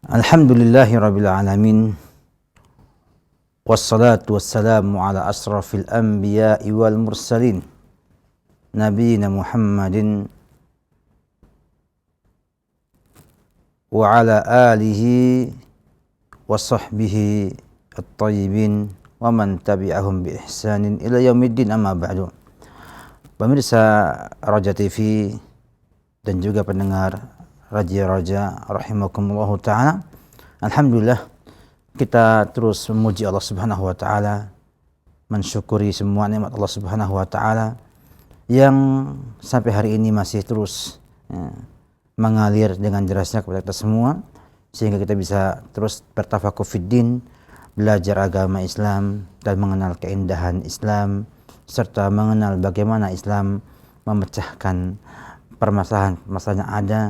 Alhamdulillahi Rabbil Alamin. Wassalatu wassalamu ala asrafil anbiya'i wal mursalin Nabiina Muhammadin wa ala alihi wa sahbihi at-tayyibin wa man tabi'ahum bi ihsanin ila yaumiddin, amma ba'du. Pemirsa Raja TV dan juga pendengar Raja rahimakumullahu ta'ala, alhamdulillah kita terus memuji Allah Subhanahu wa ta'ala, mensyukuri semua nikmat Allah Subhanahu wa ta'ala yang sampai hari ini masih terus mengalir dengan derasnya kepada kita semua, sehingga kita bisa terus bertafakuh fiddin, belajar agama Islam dan mengenal keindahan Islam, serta mengenal bagaimana Islam memecahkan permasalahan-permasalahan yang ada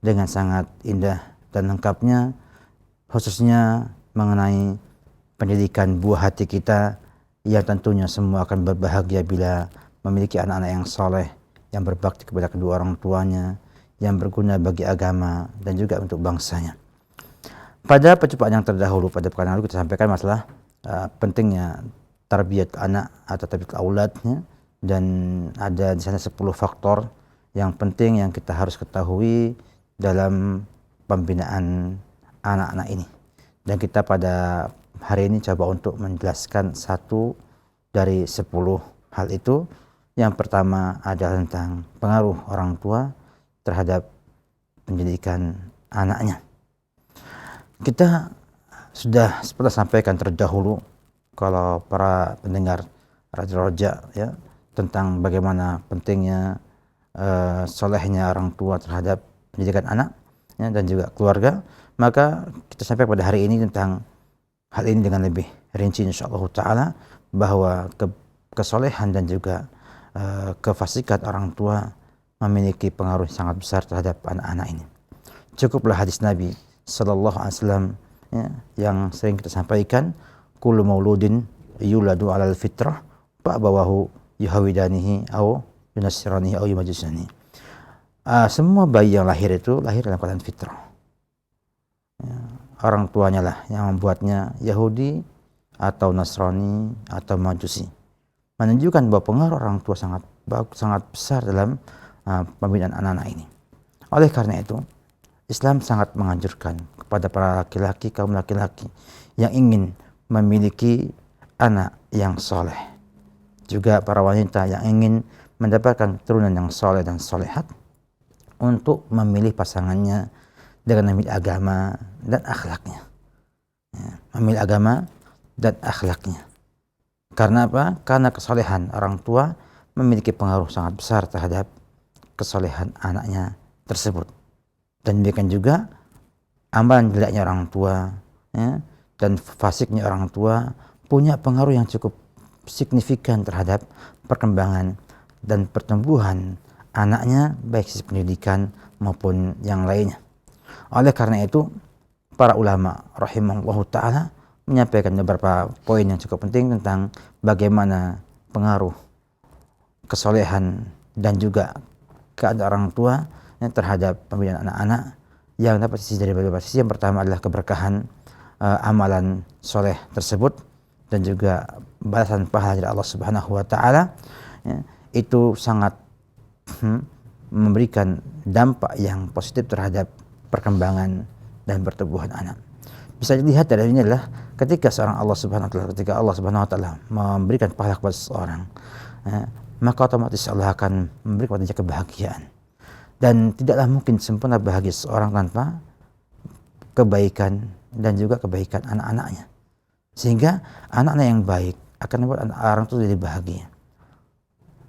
dengan sangat indah dan lengkapnya, khususnya mengenai pendidikan buah hati kita yang tentunya semua akan berbahagia bila memiliki anak-anak yang soleh, yang berbakti kepada kedua orang tuanya, yang berguna bagi agama dan juga untuk bangsanya. Pada percobaan yang terdahulu, pada pekan lalu kita sampaikan masalah pentingnya tarbiyat anak atau tarbiyat auladnya, dan ada di sana 10 faktor yang penting yang kita harus ketahui dalam pembinaan anak-anak ini. Dan kita pada hari ini coba untuk menjelaskan satu dari 10 hal itu. Yang pertama adalah tentang pengaruh orang tua terhadap pendidikan anaknya. Kita sudah seperti sampaikan terdahulu, kalau para pendengar Raja ya, tentang bagaimana pentingnya solehnya orang tua terhadap pendidikan anak ya, dan juga keluarga. Maka kita sampai pada hari ini tentang hal ini dengan lebih rinci insyaallah ta'ala, bahwa kesolehan dan juga kefasikan orang tua memiliki pengaruh sangat besar terhadap anak-anak ini. Cukuplah hadis Nabi sallallahu alaihi wasallam ya, yang sering kita sampaikan, kullu mauludin yuladu alal fitrah fa'abawahu yuhawidanihi au yunassiranihi au yumajisanihi. Semua bayi yang lahir itu lahir dalam keadaan fitrah ya, orang tuanya lah yang membuatnya Yahudi atau Nasrani atau Majusi, menunjukkan bahwa pengaruh orang tua sangat besar dalam pembinaan anak-anak ini. Oleh karena itu, Islam sangat menganjurkan kepada para laki-laki, kaum laki-laki yang ingin memiliki anak yang soleh, juga para wanita yang ingin mendapatkan keturunan yang soleh dan solehat, untuk memilih pasangannya dengan memilih agama dan akhlaknya. Memilih agama dan akhlaknya. Karena apa? Karena kesolehan orang tua memiliki pengaruh sangat besar terhadap kesolehan anaknya tersebut. Dan demikian juga amalan jeleknya orang tua ya, dan fasiknya orang tua punya pengaruh yang cukup signifikan terhadap perkembangan dan pertumbuhan anaknya, baik sisi pendidikan maupun yang lainnya. Oleh karena itu, para ulama rahimahullahu ta'ala menyampaikan beberapa poin yang cukup penting tentang bagaimana pengaruh kesolehan dan juga keadaan orang tua terhadap pembinaan anak-anak, yang dapat sisi dari beberapa sisi. Yang pertama adalah keberkahan amalan soleh tersebut dan juga balasan pahala dari Allah Subhanahu wa ta'ala ya, itu sangat memberikan dampak yang positif terhadap perkembangan dan pertumbuhan anak. Bisa dilihat dari ini adalah ketika Allah Subhanahu wa ta'ala memberikan pahala kepada seseorang, maka otomatis Allah akan memberi kepadanya kebahagiaan. Dan tidaklah mungkin sempurna bahagia seseorang tanpa kebaikan dan juga kebaikan anak-anaknya. Sehingga anak-anak yang baik akan membuat orang itu jadi bahagia.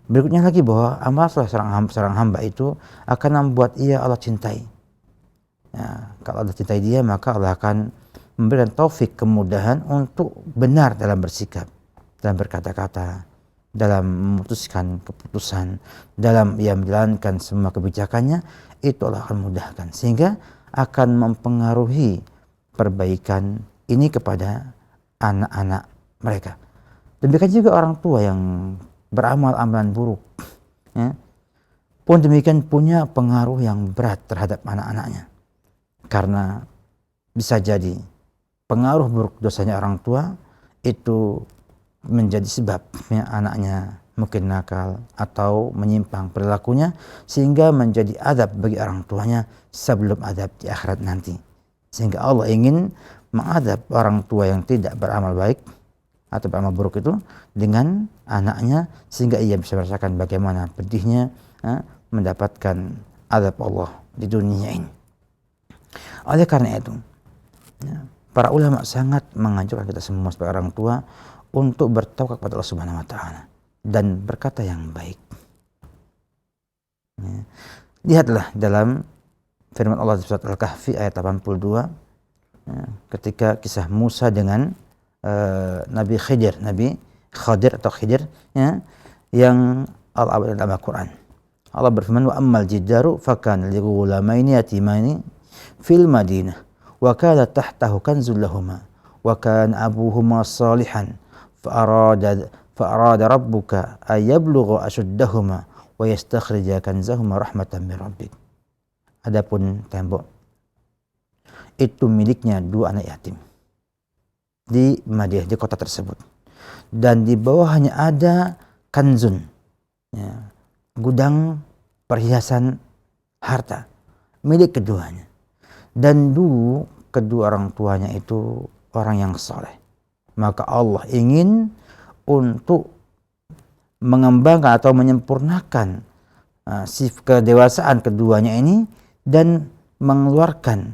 Berikutnya lagi, bahwa amal seorang hamba itu akan membuat ia Allah cintai. Ya, kalau Allah cintai dia, maka Allah akan memberikan taufik, kemudahan untuk benar dalam bersikap, dalam berkata-kata, dalam memutuskan keputusan, dalam ia menjalankan semua kebijakannya, itu Allah akan mudahkan, sehingga akan mempengaruhi perbaikan ini kepada anak-anak mereka. Demikian juga orang tua yang beramal amalan buruk ya, pun demikian punya pengaruh yang berat terhadap anak-anaknya, karena bisa jadi pengaruh buruk dosanya orang tua itu menjadi sebabnya anaknya mungkin nakal atau menyimpang perilakunya, sehingga menjadi adab bagi orang tuanya sebelum adab di akhirat nanti. Sehingga Allah ingin mengadab orang tua yang tidak beramal baik atau beramal buruk itu dengan anaknya, sehingga ia bisa merasakan bagaimana pedihnya mendapatkan adab Allah di dunia ini. Oleh karena itu, para ulama sangat menganjurkan kita semua sebagai orang tua untuk bertawakal kepada Allah Subhanahu wa taala dan berkata yang baik. Lihatlah dalam firman Allah di surat Al-Kahfi ayat 82, ketika kisah Musa dengan Nabi Khidir atau Khidir, yang Allah dalam Al-Quran. Allah berfirman, wa ammal jiddaru fakana li ghulamaini yatimani fil Madinah wa kana tahtahu kanzul lahuma wa kana abuhuma salihan fa'arada rabbuka ayablugha ashuddahuma wa yastakhrija kanzahuma rahmatan min rabbik. Adapun tembok itu miliknya dua anak yatim di Madinah, di kota tersebut, dan di bawahnya ada kanzun, gudang perhiasan harta milik keduanya, dan dulu kedua orang tuanya itu orang yang saleh. Maka Allah ingin untuk mengembangkan atau menyempurnakan kedewasaan keduanya ini dan mengeluarkan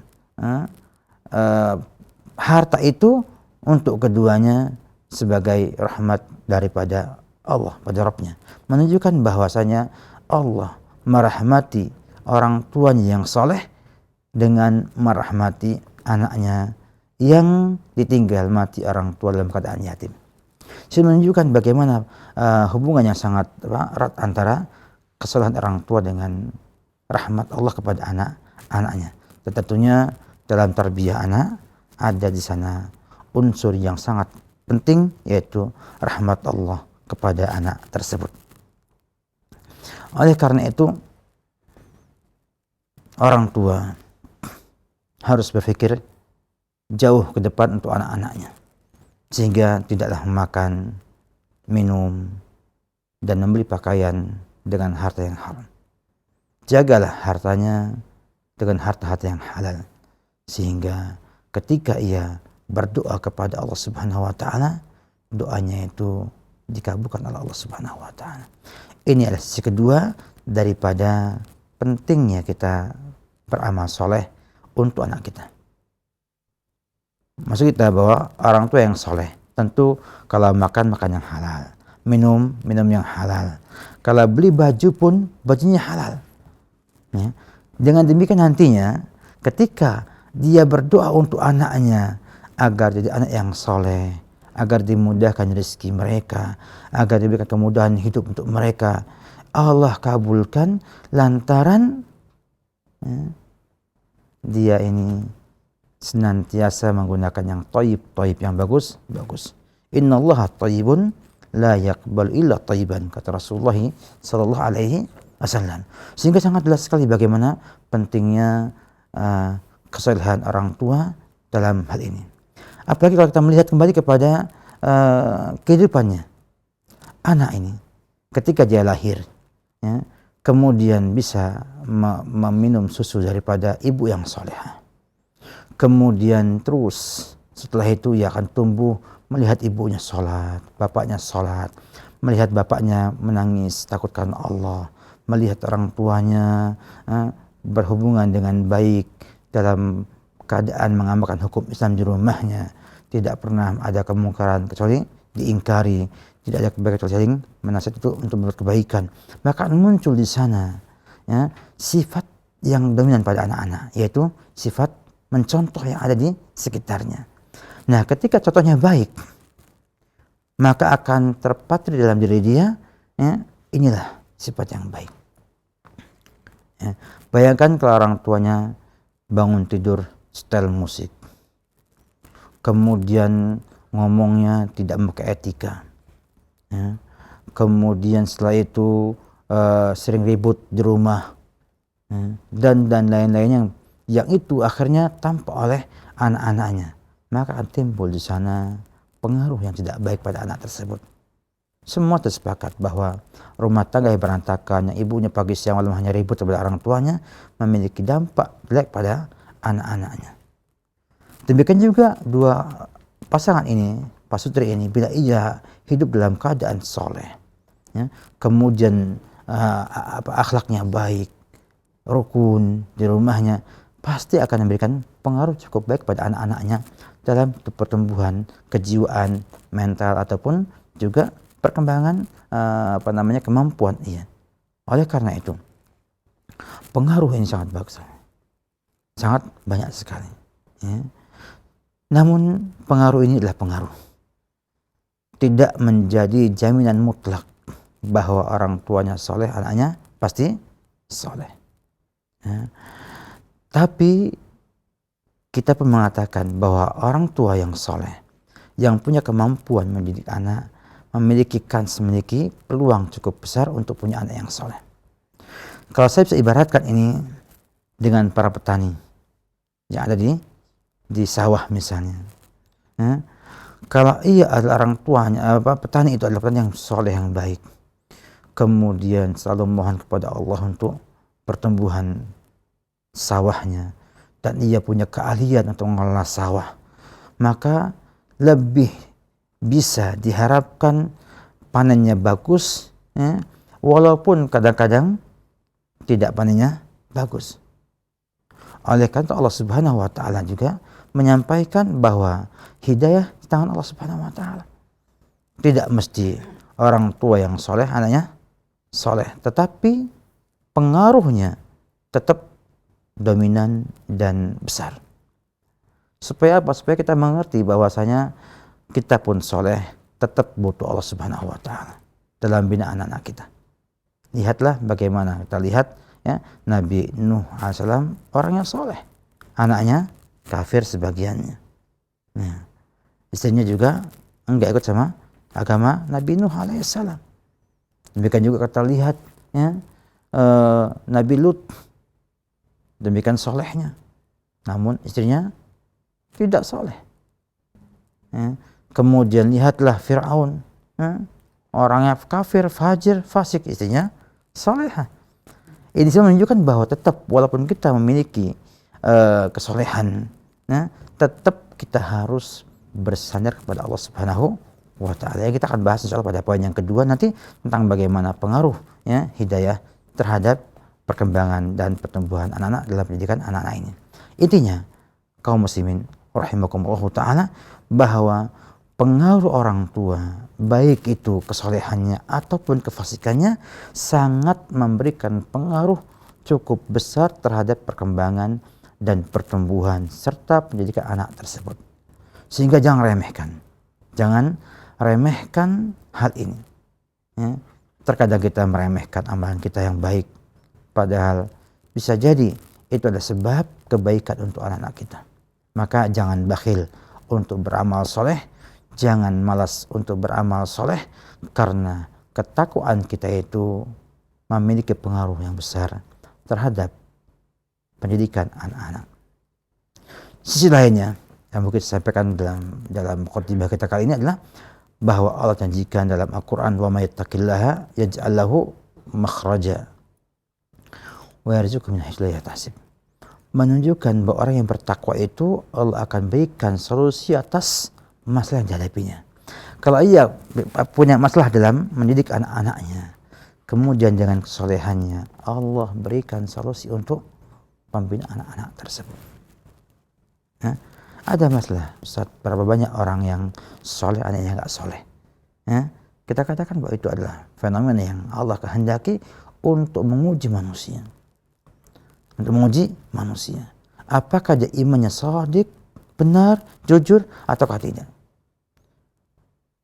harta itu untuk keduanya sebagai rahmat daripada Allah pada Rabbnya, menunjukkan bahwasanya Allah merahmati orang tuanya yang saleh dengan merahmati anaknya yang ditinggal mati orang tua dalam keadaan yatim. Ini menunjukkan bagaimana hubungan yang sangat erat antara kesalahan orang tua dengan rahmat Allah kepada anak-anaknya. Tentunya dalam tarbiyah anak ada di sana unsur yang sangat penting, yaitu rahmat Allah kepada anak tersebut. Oleh karena itu, orang tua harus berpikir jauh ke depan untuk anak-anaknya, sehingga tidaklah makan, minum, dan membeli pakaian dengan harta yang haram. Jagalah hartanya dengan harta-harta yang halal, sehingga ketika ia berdoa kepada Allah Subhanahu wa taala, doanya itu dikabulkan oleh Allah Subhanahu wa taala. Ini adalah sisi kedua daripada pentingnya kita beramal soleh untuk anak kita. Maksud kita bahwa orang tua yang soleh tentu kalau makan yang halal, minum yang halal, kalau beli baju pun bajunya halal. Ya. Dengan demikian nantinya ketika dia berdoa untuk anaknya agar jadi anak yang soleh, agar dimudahkan rezeki mereka, agar diberikan kemudahan hidup untuk mereka, Allah kabulkan lantaran dia ini senantiasa menggunakan yang thayyib, yang bagus. Innallaha thayyibun la yaqbalu illa thayyiban, kata Rasulullah sallallahu alaihi wasallam. Sehingga sangat jelas sekali bagaimana pentingnya kesalehan orang tua dalam hal ini. Apalagi kalau kita melihat kembali kepada kehidupannya anak ini ketika dia lahir, ya, kemudian bisa meminum susu daripada ibu yang salehah, kemudian terus setelah itu ia akan tumbuh melihat ibunya sholat, bapaknya sholat, melihat bapaknya menangis takut karena Allah, melihat orang tuanya berhubungan dengan baik dalam keadaan mengamalkan hukum Islam di rumahnya, tidak pernah ada kemungkaran kecuali diingkari, tidak ada kebaikan kecuali saling menasihat itu untuk membuat kebaikan. Maka muncul di sana, ya, sifat yang dominan pada anak-anak, yaitu sifat mencontoh yang ada di sekitarnya. Nah, ketika contohnya baik, maka akan terpatri dalam diri dia, ya, inilah sifat yang baik. Ya, bayangkan kalau orang tuanya bangun tidur setel musik, kemudian ngomongnya tidak memakai etika, ya. Kemudian setelah itu sering ribut di rumah, ya, dan lain-lainnya yang itu akhirnya tampak oleh anak-anaknya, maka akan timbul di sana pengaruh yang tidak baik pada anak tersebut. Semua tersepakat bahwa rumah tangga yang berantakan, yang ibunya pagi siang malam hanya ribut kepada orang tuanya, memiliki dampak jelek pada anak-anaknya. Demikian juga dua pasangan ini, pasutri ini, bila ia hidup dalam keadaan soleh, ya, kemudian akhlaknya baik, rukun di rumahnya, pasti akan memberikan pengaruh cukup baik pada anak-anaknya dalam pertumbuhan kejiwaan, mental ataupun juga perkembangan kemampuan ia. Oleh karena itu, pengaruh ini sangat bagus, sangat banyak sekali. Ya. Namun pengaruh ini adalah pengaruh, tidak menjadi jaminan mutlak bahwa orang tuanya soleh, anaknya pasti soleh. Ya. Tapi kita pun mengatakan bahwa orang tua yang soleh, yang punya kemampuan mendidik anak, memiliki peluang cukup besar untuk punya anak yang soleh. Kalau saya bisa ibaratkan ini dengan para petani yang ada di sawah misalnya. Ya. Kalau ia adalah orang tuanya, petani itu adalah petani yang soleh, yang baik, kemudian selalu mohon kepada Allah untuk pertumbuhan sawahnya, dan ia punya keahlian untuk mengelola sawah, maka lebih bisa diharapkan panennya bagus, ya, walaupun kadang-kadang tidak panennya bagus. Oleh karena Allah Subhanahu wa taala juga menyampaikan bahwa hidayah di tangan Allah Subhanahu wa taala. Tidak mesti orang tua yang soleh anaknya soleh, tetapi pengaruhnya tetap dominan dan besar. Supaya apa? Supaya kita mengerti bahwasanya kita pun soleh tetap butuh Allah Subhanahu wa taala dalam bina anak-anak kita. Lihatlah bagaimana kita lihat, ya, Nabi Nuh alaihissalam orang yang soleh, anaknya kafir sebagiannya. Nah, istrinya juga enggak ikut sama agama Nabi Nuh alaihissalam. Demikian juga kita lihat, ya, Nabi Lut, demikian solehnya, namun istrinya tidak soleh. Ya. Kemudian lihatlah Fir'aun, ya, orangnya kafir, fajir, fasik, istrinya solehah. Ini menunjukkan bahwa tetap walaupun kita memiliki kesolehan, ya, tetap kita harus bersandar kepada Allah Subhanahu wa taala. Kita akan bahas insyaallah pada poin yang kedua nanti tentang bagaimana pengaruh, ya, hidayah terhadap perkembangan dan pertumbuhan anak-anak dalam pendidikan anak-anak ini. Intinya, kaum muslimin rahimakumullah taala, bahwa pengaruh orang tua, baik itu kesolehannya ataupun kefasikannya, sangat memberikan pengaruh cukup besar terhadap perkembangan dan pertumbuhan serta pendidikan anak tersebut. Sehingga jangan remehkan hal ini. Ya. Terkadang kita meremehkan amalan kita yang baik, padahal bisa jadi itu adalah sebab kebaikan untuk anak-anak kita. Maka jangan bakhil untuk beramal soleh, jangan malas untuk beramal soleh, karena ketakwaan kita itu memiliki pengaruh yang besar terhadap pendidikan anak-anak. Sisi lainnya yang mungkin saya sampaikan dalam mukadimah kita kali ini adalah bahwa Allah janjikan dalam Al-Quran, wa may yattaqillaha yaj'al lahu makhraja wa yarzuqhu min haitsu la yahtasib. Menunjukkan bahwa orang yang bertakwa itu Allah akan berikan solusi atas masalah yang dihadapinya. Kalau ia punya masalah dalam mendidik anak-anaknya, kemudian dengan kesolehannya Allah berikan solusi untuk pembinaan anak-anak tersebut. Nah, ada masalah, Ustaz, berapa banyak orang yang soleh, anaknya nggak soleh. Ya, kita katakan bahwa itu adalah fenomena yang Allah kehendaki untuk menguji manusia. Untuk menguji manusia. Apakah dia imannya shadiq, benar, jujur, ataukah tidak.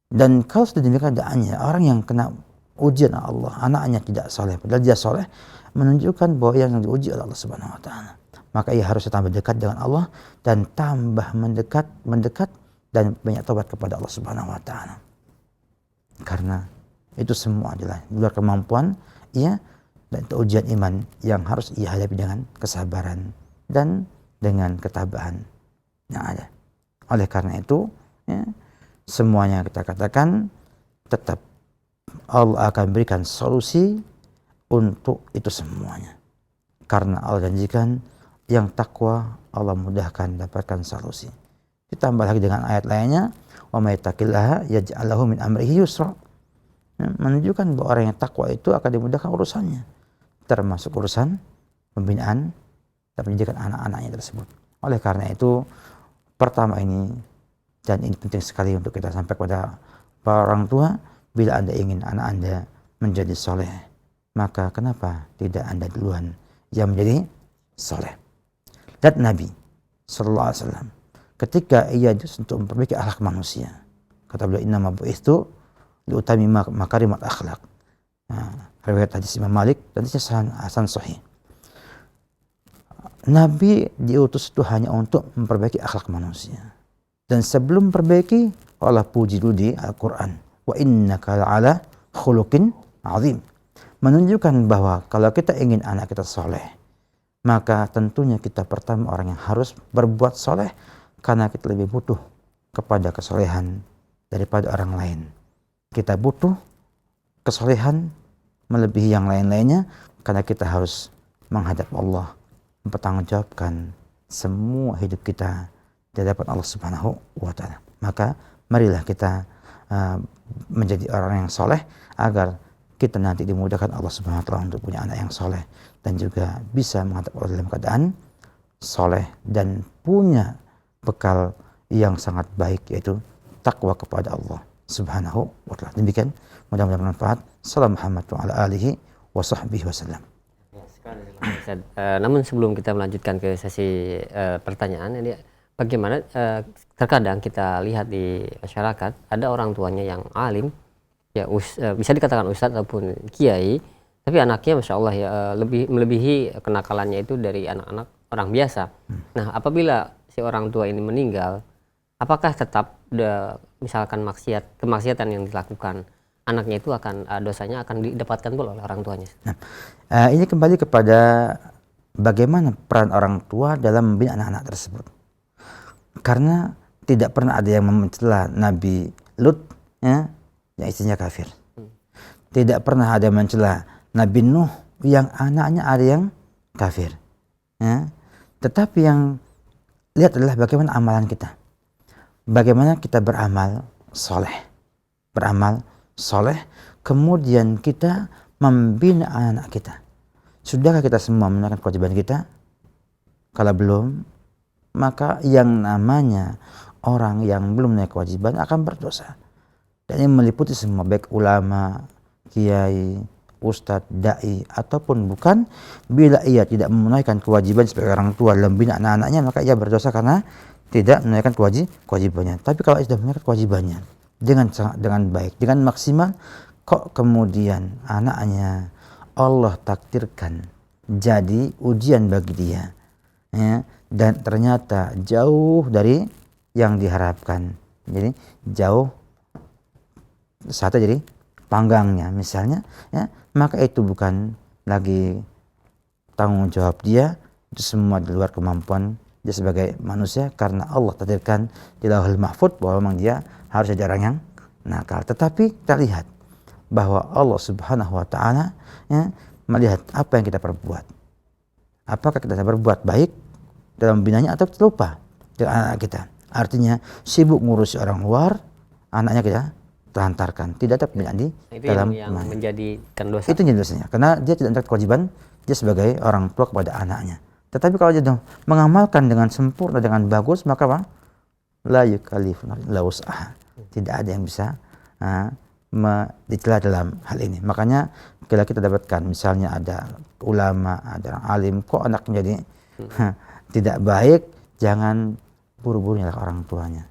Dan kalau sudah demikian keadaannya, orang yang kena ujian Allah, anaknya tidak soleh, padahal dia soleh, menunjukkan bahwa yang diuji oleh Allah Subhanahu wa taala. Maka ia harus tambah dekat dengan Allah dan tambah mendekat dan banyak taubat kepada Allah Subhanahu wa taala. Karena itu semua adalah di luar kemampuan ia, dan itu ujian iman yang harus ia hadapi dengan kesabaran dan dengan ketabahan. yang ada. Oleh karena itu, ya, semuanya kita katakan tetap Allah akan berikan solusi untuk itu semuanya. Karena Allah janjikan yang takwa Allah mudahkan dapatkan solusi. Ditambah lagi dengan ayat lainnya, wa may yattaqillaha yaj'al lahu min amrihi yusra. Menunjukkan bahwa orang yang takwa itu akan dimudahkan urusannya, termasuk urusan pembinaan dan pendidikan anak-anaknya tersebut. Oleh karena itu, pertama ini, dan ini penting sekali untuk kita sampaikan kepada para orang tua, bila Anda ingin anak Anda menjadi soleh, maka kenapa tidak Anda duluan yang menjadi soleh? Dan Nabi Sallallahu Alaihi Wasallam ketika ia untuk memperbaiki akhlak manusia, kata beliau, innama bu'itsu liutami makarimat akhlak. Riwayat hadis Imam Malik dan hadisnya hasan sahih. Nabi diutus itu hanya untuk memperbaiki akhlak manusia. Dan sebelum memperbaiki, Allah puji dulu di Al-Quran, wa innaka la'ala khuluqin azim. Menunjukkan bahwa kalau kita ingin anak kita soleh, maka tentunya kita pertama orang yang harus berbuat soleh, karena kita lebih butuh kepada kesolehan daripada orang lain. Kita butuh kesolehan melebihi yang lain-lainnya, karena kita harus menghadap Allah, mempertanggungjawabkan semua hidup kita di hadapan Allah Subhanahu wa Ta'ala. Maka marilah kita menjadi orang yang soleh, agar kita nanti dimudahkan Allah Subhanahu wa Ta'ala untuk punya anak yang soleh, dan juga bisa menghadap Allah dalam keadaan soleh dan punya bekal yang sangat baik, yaitu takwa kepada Allah Subhanahu wa Ta'ala. Demikian, mudah-mudahan bermanfaat. Salam Muhammad wa ala alihi wa sahbihi wasallam. Namun sebelum kita melanjutkan ke sesi pertanyaan ini, bagaimana terkadang kita lihat di masyarakat ada orang tuanya yang alim, ya bisa dikatakan ustadz ataupun kiai, tapi anaknya masya Allah ya lebih melebihi kenakalannya itu dari anak-anak orang biasa. Nah, apabila si orang tua ini meninggal, apakah tetap misalkan kemaksiatan yang dilakukan anaknya itu akan dosanya akan didapatkan pula oleh orang tuanya? Nah, ini kembali kepada bagaimana peran orang tua dalam membina anak-anak tersebut. Karena tidak pernah ada yang mencela Nabi Lut, ya, yang istrinya kafir. Tidak pernah ada yang mencela Nabi Nuh yang anaknya ada yang kafir. Ya. Tetapi yang lihat adalah bagaimana amalan kita. Bagaimana kita beramal soleh. Beramal soleh, kemudian kita membina anak-anak kita. Sudahkah kita semua menunaikan kewajiban kita? Kalau belum, maka yang namanya orang yang belum menunaikan kewajiban akan berdosa. Dan ini meliputi semua, baik ulama, kiai, ustadz, da'i, ataupun bukan. Bila ia tidak menunaikan kewajiban sebagai orang tua dalam membina anak-anaknya, maka ia berdosa karena tidak menunaikan kewajibannya. Tapi kalau ia sudah menunaikan kewajibannya dengan baik, dengan maksimal, kok kemudian anaknya Allah takdirkan jadi ujian bagi dia, ya, dan ternyata jauh dari yang diharapkan, jadi jauh satu jadi panggangnya misalnya, ya, maka itu bukan lagi tanggung jawab dia, itu semua di luar kemampuan dia sebagai manusia, karena Allah takdirkan di Lauhul Mahfuz bahwa memang dia harus jadi orang yang nakal. Tetapi kita lihat bahwa Allah Subhanahu wa Ta'ala, ya, melihat apa yang kita perbuat. Apakah kita berbuat baik dalam binanya atau kita lupa dengan anak kita. Artinya sibuk ngurusi orang luar, anaknya kita telantarkan, tidak ada pembinaan di itu dalam yang menjadikan dosa. Itu jadi dosanya, karena dia tidak menjalankan kewajiban dia sebagai orang tua kepada anaknya. Tetapi kalau dia mengamalkan dengan sempurna, dengan bagus, maka apa? La yukallifu illa wus'aha. Tidak ada yang bisa dicela dalam hal ini. Makanya kalau kita dapatkan misalnya ada ulama, ada orang alim, kok anak menjadi tidak baik, jangan buru-buru nyalahkan orang tuanya.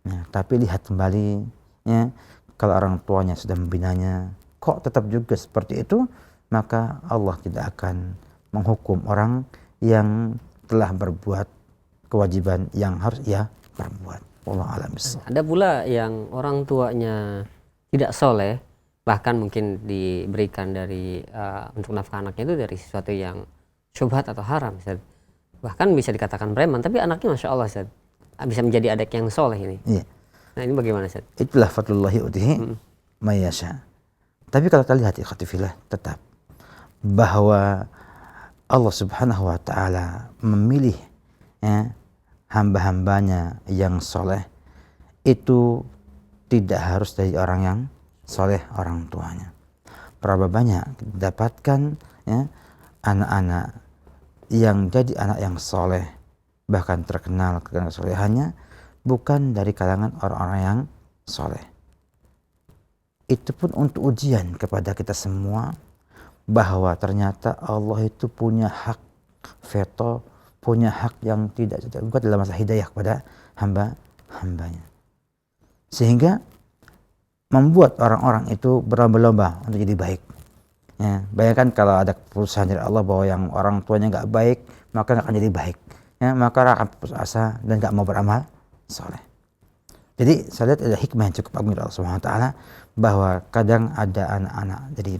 Ya, tapi lihat kembali, ya, kalau orang tuanya sudah membinanya, kok tetap juga seperti itu, maka Allah tidak akan menghukum orang yang telah berbuat kewajiban yang harus ia perbuat. Wallahu a'lam bishawab. Ada pula yang orang tuanya tidak soleh, bahkan mungkin diberikan dari untuk nafkah anaknya itu dari sesuatu yang syubhat atau haram, Ustaz. Bahkan bisa dikatakan preman, tapi anaknya masya Allah, Ustaz, bisa menjadi adik yang soleh ini. Iya. Nah ini bagaimana Ustaz? Itulah fadlullahi utihi mayasha. Tapi kalau kita lihat ikhwati fillah, tetap bahwa Allah Subhanahu wa taala memilih ya, hamba-hambanya yang soleh itu tidak harus dari orang yang soleh orang tuanya. Berapa banyak didapatkan ya, anak-anak yang jadi anak yang soleh, bahkan terkenal kesolehannya bukan dari kalangan orang-orang yang soleh. Itu pun untuk ujian kepada kita semua bahwa ternyata Allah itu punya hak veto, punya hak yang tidak tergugat dalam masalah hidayah kepada hamba-hambanya. Sehingga membuat orang-orang itu berlomba-lomba untuk jadi baik. Ya, bayangkan kalau ada keputusan dari Allah bahwa yang orang tuanya nggak baik, maka nggak akan jadi baik. Ya, maka akan putus asa dan nggak mau beramal soleh. Jadi saya lihat ada hikmah yang cukup agung dari Allah Subhanahu wa taala bahwa kadang ada anak-anak jadi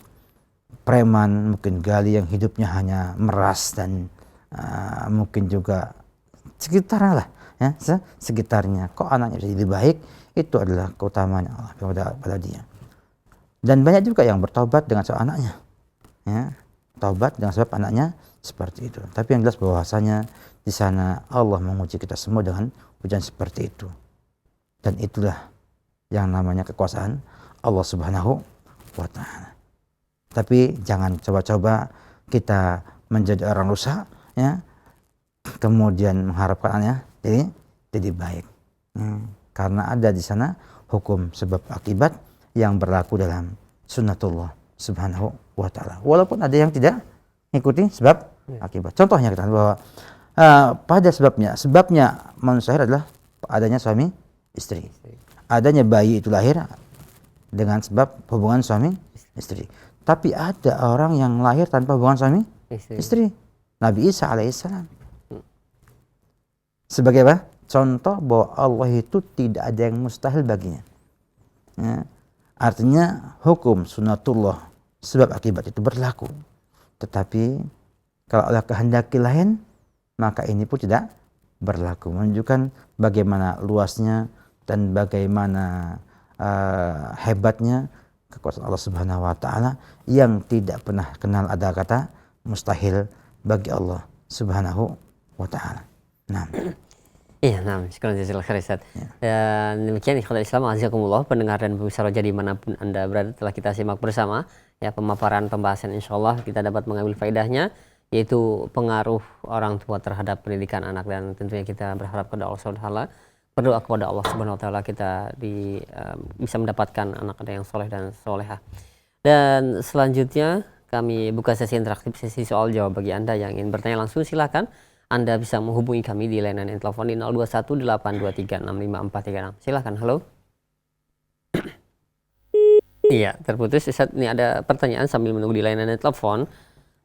preman, mungkin gali yang hidupnya hanya meras dan mungkin juga sekitarnya lah, ya, sekitarnya. Kok anaknya bisa jadi baik? Itu adalah keutamaan Allah pada dia. Dan banyak juga yang bertobat dengan sebab anaknya, ya, taubat dengan sebab anaknya seperti itu. Tapi yang jelas bahwasanya di sana Allah menguji kita semua dengan ujian seperti itu. Dan itulah yang namanya kekuasaan Allah Subhanahu wa taala. Tapi jangan coba-coba kita menjadi orang rusak, ya, kemudian mengharapkannya jadi baik. Karena ada di sana hukum sebab akibat yang berlaku dalam sunnatullah Subhanahu wa taala. Walaupun ada yang tidak mengikuti sebab akibat. Contohnya kita bahwa pada sebabnya manusia adalah adanya suami istri. Adanya bayi itu lahir dengan sebab hubungan suami istri. Tapi ada orang yang lahir tanpa hubungan suami istri. Nabi Isa alaihissalam. Sebagai apa? Contoh bahwa Allah itu tidak ada yang mustahil baginya. Ya. Artinya hukum sunnatullah sebab akibat itu berlaku. Tetapi kalau Allah kehendaki lain, maka ini pun tidak berlaku. Menunjukkan bagaimana luasnya dan bagaimana hebatnya kekuasaan Allah Subhanahu wa taala yang tidak pernah kenal ada kata mustahil bagi Allah Subhanahu wa taala. Nah. Iya, nah, sekarang jazakallahu khair Ustaz. Dan demikian ikhwan Islam azakumullah, pendengar dan pemirsa Roja dimanapun Anda berada, telah kita simak bersama ya pemaparan pembahasan, insyaallah kita dapat mengambil faedahnya, yaitu pengaruh orang tua terhadap pendidikan anak. Dan tentunya kita berharap kepada Allah Subhanahu wa taala, berdoa kepada Allah Subhanahu wa taala kita bisa mendapatkan anak yang soleh dan solehah. Dan selanjutnya kami buka sesi interaktif, sesi soal jawab. Bagi Anda yang ingin bertanya langsung silakan Anda bisa menghubungi kami di layanan telepon di 0218236543. Silakan. Halo. Iya, terputus Ustaz. Ini ada pertanyaan sambil menunggu di layanan telepon.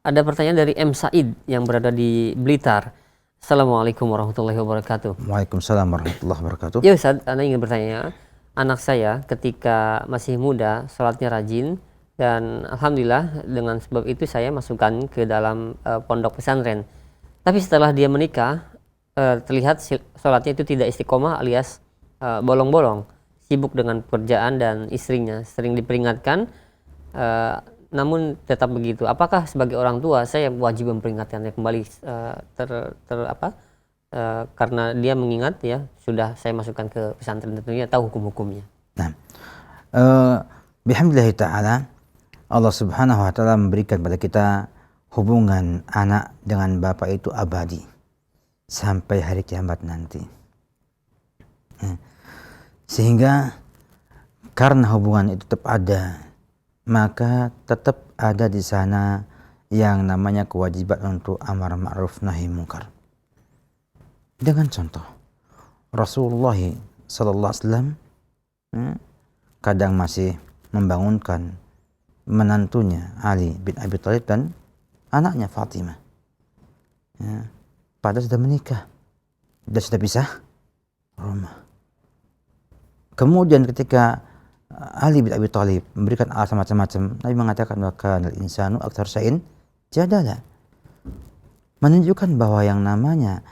Ada pertanyaan dari M. Said yang berada di Blitar. Assalamualaikum warahmatullahi wabarakatuh. Waalaikumsalam warahmatullahi wabarakatuh. Ya Ustaz, Anda ingin bertanya, anak saya ketika masih muda sholatnya rajin, dan alhamdulillah dengan sebab itu saya masukkan ke dalam pondok pesantren. Tapi setelah dia menikah, terlihat sholatnya itu tidak istiqomah alias bolong-bolong, sibuk dengan pekerjaan dan istrinya. Sering diperingatkan, namun tetap begitu. Apakah sebagai orang tua saya wajib memperingatkannya kembali karena dia mengingat ya sudah saya masukkan ke pesantren, tentunya tahu hukum-hukumnya. Nah, bihamdillahi ta'ala Allah Subhanahu wa taala memberikan pada kita hubungan anak dengan bapak itu abadi sampai hari kiamat nanti. Sehingga karena hubungan itu tetap ada, maka tetap ada di sana yang namanya kewajiban untuk amar ma'ruf nahi munkar. Dengan contoh, Rasulullah sallallahu alaihi wasallam kadang masih membangunkan menantunya Ali bin Abi Thalib dan anaknya Fatimah. Ya, padahal sudah menikah dan sudah pisah rumah. Kemudian ketika Ali bin Abi Thalib memberikan alasan macam-macam, Nabi mengatakan wa kanal insanu aktsar syai'in jadala. Menunjukkan bahwa yang namanya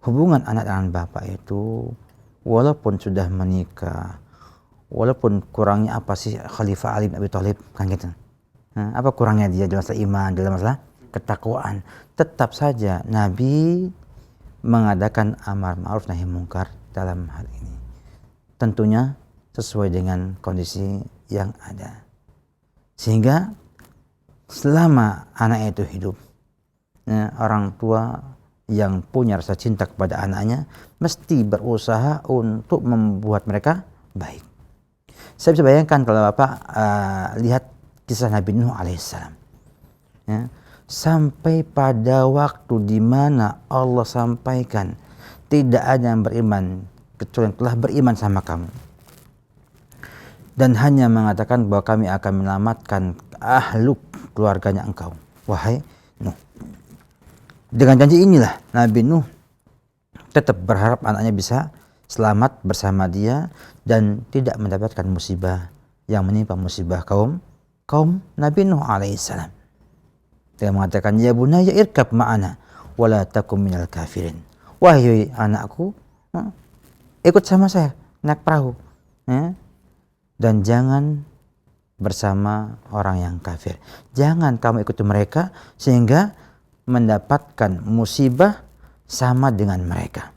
hubungan anak dengan bapak itu walaupun sudah menikah, walaupun kurangnya apa sih Khalifah Ali bin Abi Thalib, kan gitu. Apa kurangnya dia dalam masalah iman, dalam masalah ketakwaan, tetap saja Nabi mengadakan amar ma'ruf nahi munkar dalam hal ini. Tentunya sesuai dengan kondisi yang ada. Sehingga selama anak itu hidup, orang tua yang punya rasa cinta kepada anaknya mesti berusaha untuk membuat mereka baik. Saya bisa bayangkan kalau Bapak lihat kisah Nabi Nuh alaihissalam, ya, sampai pada waktu di mana Allah sampaikan tidak ada yang beriman kecuali yang telah beriman sama kamu, dan hanya mengatakan bahwa kami akan menyelamatkan ahluk, keluarganya engkau, wahai Nuh. Dengan janji inilah Nabi Nuh tetap berharap anaknya bisa selamat bersama dia dan tidak mendapatkan musibah yang menimpa musibah kaum Nabi Nuh alaihissalam. Dia mengatakan, ya bunayya irkab ma'ana wala takum minal kafirin. Wahai anakku, ikut sama saya naik perahu, ya, dan jangan bersama orang yang kafir. Jangan kamu ikuti mereka sehingga mendapatkan musibah sama dengan mereka.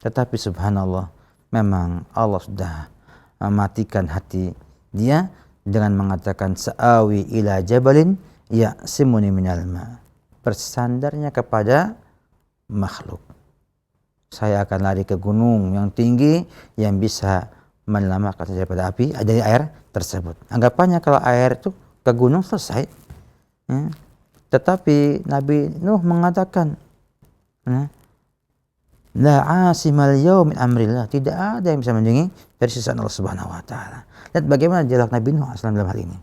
Tetapi subhanallah, memang Allah sudah mematikan hati dia dengan mengatakan sa'awi ila jabalin ya'simuni minal ma. Bersandarnya kepada makhluk. Saya akan lari ke gunung yang tinggi yang bisa menyelamatkan saya daripada api, dari air tersebut. Anggapannya kalau air itu ke gunung selesai. Tetapi Nabi Nuh mengatakan, la asimal yaum min amrillah, tidak ada yang bisa menjauhi dari sisa Allah Subhanahu wa taala. Lihat bagaimana dialog Nabi Nuh alaihissalam dalam hal ini.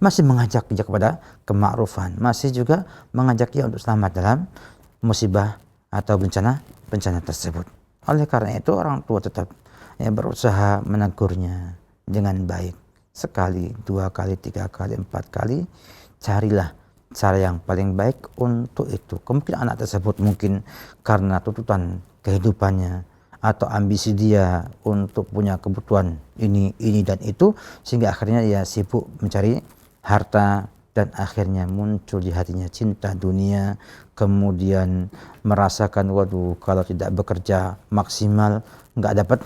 Masih mengajak dia kepada kemakrufan, masih juga mengajak dia untuk selamat dalam musibah atau bencana tersebut. Oleh karena itu orang tua tetap berusaha menegurnya dengan baik. Sekali, 2 kali, 3 kali, 4 kali, carilah cara yang paling baik untuk itu. Kemungkinan anak tersebut mungkin karena tuntutan kehidupannya atau ambisi dia untuk punya kebutuhan ini dan itu, sehingga akhirnya dia sibuk mencari harta dan akhirnya muncul di hatinya cinta dunia, kemudian merasakan waduh kalau tidak bekerja maksimal nggak dapat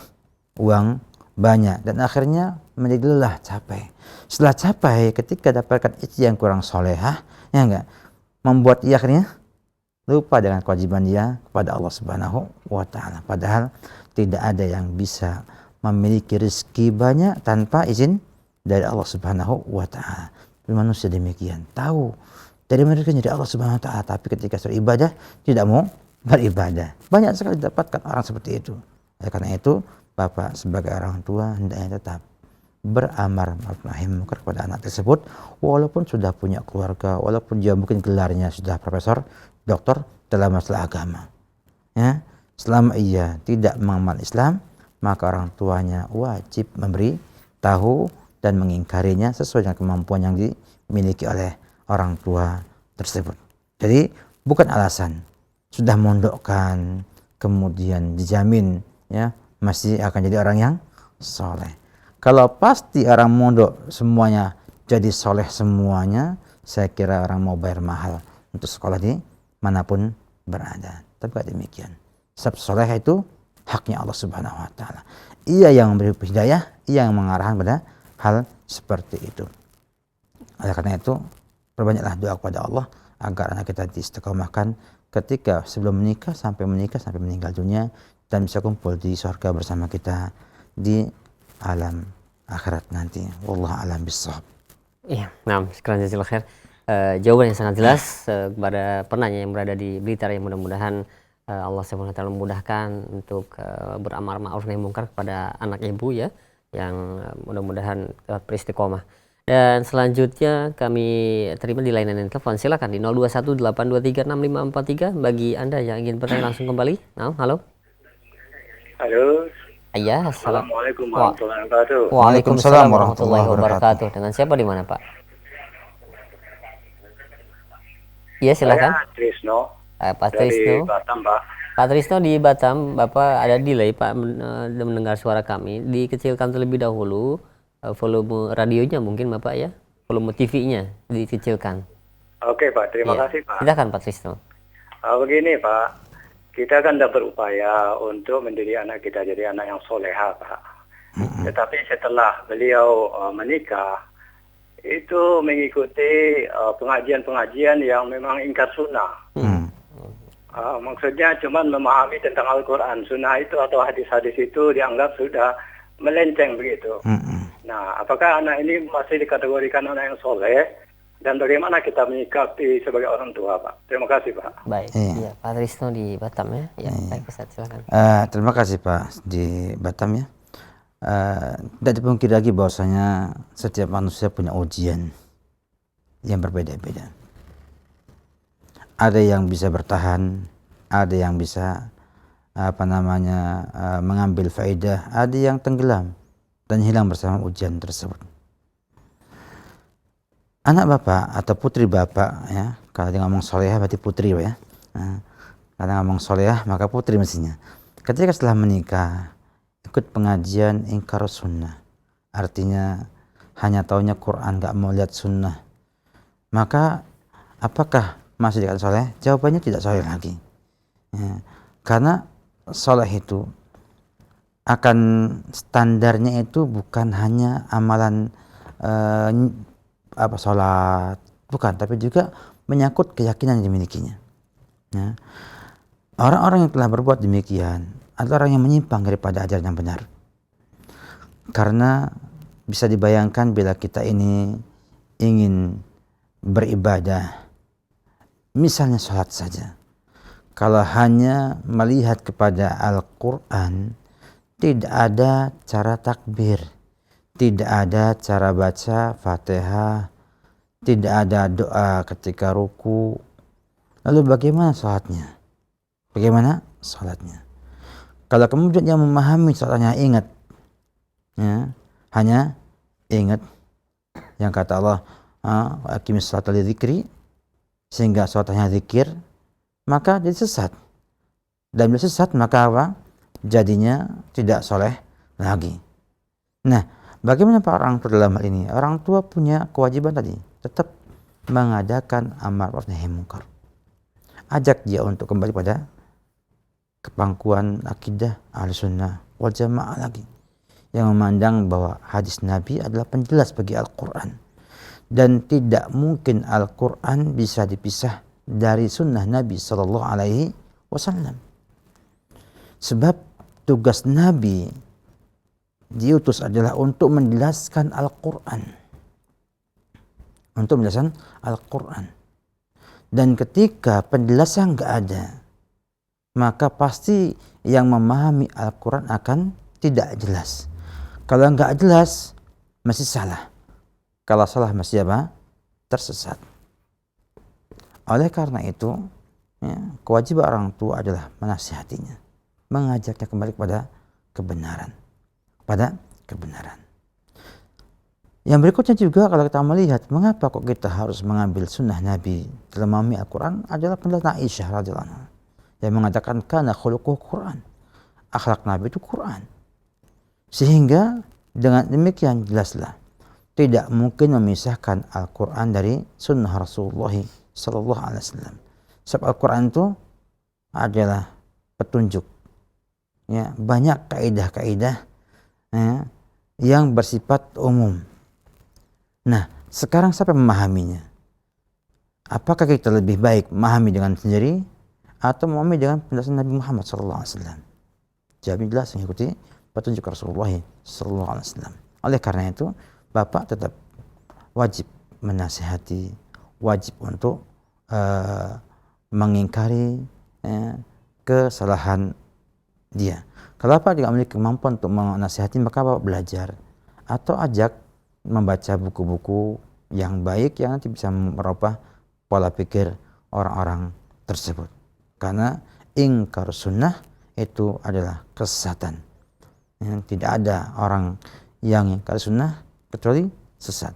uang banyak, dan akhirnya menjadi lelah, capek. Setelah capek, ketika dapatkan istri yang kurang solehah, ya enggak, membuat ia akhirnya lupa dengan kewajiban dia kepada Allah Subhanahu wa taala. Padahal tidak ada yang bisa memiliki rezeki banyak tanpa izin dari Allah Subhanahu wa taala. Manusia demikian, tahu dari mereka dari Allah Subhanahu wa taala, tapi ketika sudah ibadah tidak mau beribadah. Banyak sekali didapatkan orang seperti itu. Karena itu Bapak sebagai orang tua hendaknya tetap beramar ma'ruf nahi munkar kepada anak tersebut, walaupun sudah punya keluarga, walaupun dia mungkin gelarnya sudah profesor, doktor dalam masalah agama. Ya, selama ia tidak mengamal Islam, maka orang tuanya wajib memberi tahu dan mengingkarinya sesuai dengan kemampuan yang dimiliki oleh orang tua tersebut. Jadi bukan alasan sudah mondokkan kemudian dijamin ya masih akan jadi orang yang soleh. Kalau pasti orang mondok semuanya jadi soleh semuanya, saya kira orang mau bayar mahal untuk sekolah di manapun berada. Tapi tidak demikian. Sebab soleh itu haknya Allah Subhanahu wa taala. Ia yang memberi hidayah, ia yang mengarahkan pada hal seperti itu. Oleh karena itu, perbanyaklah doa kepada Allah agar anak kita diistiqomahkan ketika sebelum menikah sampai meninggal dunia, dan bisa kumpul di surga bersama kita di alam akhirat nanti. Wallahu a'lam bishawab. Iya, nah, sekarang jazakallahu khair. Jawaban yang sangat jelas kepada penanya yang berada di Blitar, yang mudah-mudahan Allah Subhanahu wa taala memudahkan untuk beramar ma'ruf nahi munkar kepada anak ibu ya, yang mudah-mudahan beristiqomah. Dan selanjutnya kami terima di layanan telepon. Silakan di 0218236543 bagi Anda yang ingin bertanya langsung kembali. Nah, halo. Halo. Iya, Assalamualaikum warahmatullahi wabarakatuh. Waalaikumsalam warahmatullahi wabarakatuh. Dengan siapa di mana, Pak? Iya, silakan. Saya Trisno. Pak Trisno. Dari Batam, Pak. Pak Trisno di Batam, Bapak ada delay Pak mendengar suara kami. Dikecilkan terlebih dahulu volume radionya mungkin Bapak ya, volume TV-nya dikecilkan. Oke Pak, terima Ya, kasih Pak. silakan Pak Trisno. Begini Pak, kita kan sudah berupaya untuk mendidik anak kita jadi anak yang soleha Pak. Tetapi setelah beliau menikah, itu mengikuti pengajian-pengajian yang memang ingkar sunnah. Maksudnya cuma memahami tentang Al-Quran. Sunnah itu atau hadis-hadis itu dianggap sudah melenceng begitu. Nah, apakah anak ini masih dikategorikan anak yang soleh? Dan bagaimana kita menyikapi sebagai orang tua, Pak? Terima kasih, Pak. Baik, ya, Pak Trisno di Batam ya. Ya, baik Ustaz, silakan. Terima kasih Pak di Batam ya. Tidak dipungkiri lagi bahwasanya setiap manusia punya ujian yang berbeda-beda. Ada yang bisa bertahan, ada yang bisa mengambil faedah, ada yang tenggelam dan hilang bersama ujian tersebut. Anak bapak atau putri bapak ya, kalau dia ngomong solehah berarti putri ya. Kalau ngomong solehah maka putri mestinya. Ketika setelah menikah ikut pengajian ingkar sunnah, artinya hanya taunya Quran, gak mau lihat sunnah, maka apakah masih dikatakan soleh? Jawabannya tidak soleh lagi ya. Karena soleh itu akan standarnya itu bukan hanya amalan sholat, bukan, tapi juga menyangkut keyakinan yang dimilikinya ya. Orang-orang yang telah berbuat demikian adalah orang yang menyimpang daripada ajaran yang benar. Karena bisa dibayangkan bila kita ini ingin beribadah, misalnya sholat saja, kalau hanya melihat kepada Al-Quran, tidak ada cara takbir, tidak ada cara baca Fatihah, tidak ada doa ketika ruku, lalu bagaimana sholatnya? Bagaimana sholatnya? Kalau kemudian yang memahami sholatnya ingat ya, hanya ingat yang kata Allah, aqimis sholata lidzikri, sehingga sholatnya zikir, maka jadi sesat. Dan bila sesat maka apa? Jadinya tidak soleh lagi. Nah, bagaimana Pak orang tua dalam hal ini? Orang tua punya kewajiban tadi, tetap mengadakan amar ma'ruf nahi munkar. Ajak dia untuk kembali pada kepangkuan akidah Ahlussunnah wal Jamaah lagi, yang memandang bahwa hadis Nabi adalah penjelas bagi Al-Quran, dan tidak mungkin Al-Quran bisa dipisah dari sunnah Nabi Sallallahu Alaihi Wasallam. Sebab tugas Nabi diutus adalah untuk menjelaskan Al-Quran, untuk menjelaskan Al-Quran. Dan ketika penjelasan nggak ada, maka pasti yang memahami Al-Quran akan tidak jelas. Kalau nggak jelas, masih salah. Kalau salah masih apa? Tersesat. Oleh karena itu, ya, kewajiban orang tua adalah menasihatinya, mengajaknya kembali kepada kebenaran. Pada kebenaran. Yang berikutnya juga kalau kita melihat mengapa kok kita harus mengambil sunnah Nabi dalam memahami Al-Quran adalah penjelasan Aisyah radhiyallahu anha yang mengatakan kana khuluquhu Quran, akhlak Nabi itu Quran. Sehingga dengan demikian jelaslah tidak mungkin memisahkan Al-Quran dari sunnah Rasulullah Sallallahu Alaihi Wasallam. Sebab Al-Quran itu adalah petunjuk, ya, banyak kaidah-kaidah ya, yang bersifat umum. Nah, sekarang siapa memahaminya? Apakah kita lebih baik memahami dengan sendiri atau memahami dengan penjelasan Nabi Muhammad SAW? Jawabnya jelas, mengikuti petunjuk Rasulullah SAW. Oleh karena itu, Bapak tetap wajib menasihati, wajib untuk mengingkari kesalahan dia. Kalau Bapak tidak memiliki kemampuan untuk menasihati, maka Bapak belajar atau ajak membaca buku-buku yang baik yang nanti bisa merubah pola pikir orang-orang tersebut. Karena ingkar sunnah itu adalah kesesatan. Tidak ada orang yang ingkar sunnah kecuali sesat.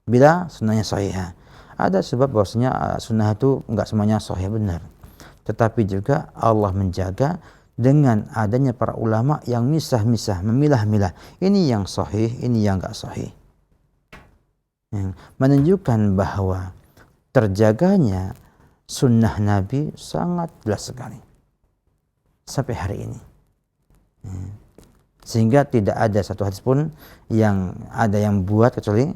Bila sunnahnya sahih, ada sebab bahwasanya sunnah itu enggak semuanya sahih benar. tetapi juga Allah menjaga dengan adanya para ulama yang misah-misah, memilah-milah. Ini yang sahih, ini yang enggak sahih. Menunjukkan bahwa terjaganya sunnah Nabi sangat jelas sekali sampai hari ini. Sehingga tidak ada satu hadis pun yang ada yang buat kecuali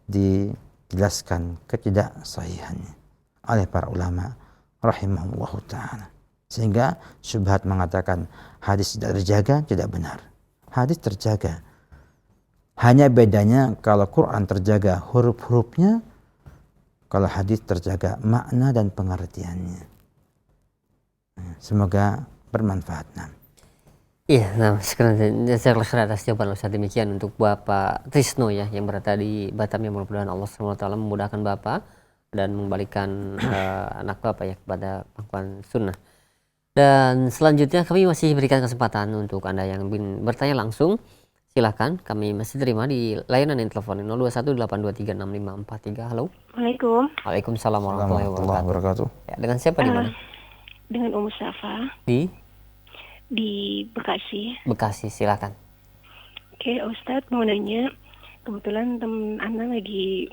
dijelaskan ketidaksahihannya oleh para ulama rahimahullahu ta'ala. Sehingga syubhat mengatakan hadis tidak terjaga, tidak benar. Hadis terjaga. Hanya bedanya kalau Quran terjaga huruf-hurufnya, kalau hadis terjaga makna dan pengertiannya. Semoga bermanfaat. Iya, nah sekarang saya atas jawaban Ustaz. Demikian untuk Bapak Trisno ya yang berada di Batam, yang mudah-mudahan Allah SWT memudahkan Bapak dan mengembalikan anak Bapak ya kepada pangkuan sunnah. Dan selanjutnya kami masih berikan kesempatan untuk Anda yang ingin bertanya langsung. Silakan, kami masih terima di layanan yang telepon 0218236543. Halo. Waalaikumsalam. Waalaikumsalam warahmatullahi wabarakatuh. Ya, dengan siapa di mana? Dengan Ummu Safa di Bekasi. Bekasi, silakan. Oke, Ustadz mau nanya, kebetulan teman Ana lagi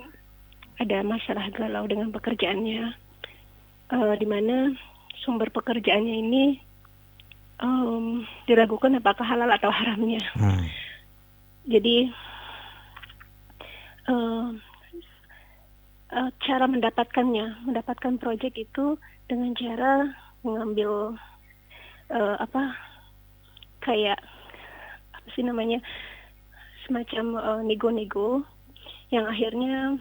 ada masalah galau dengan pekerjaannya, di mana sumber pekerjaannya ini diragukan apakah halal atau haramnya. Jadi cara mendapatkan proyek itu dengan cara mengambil semacam nego-nego yang akhirnya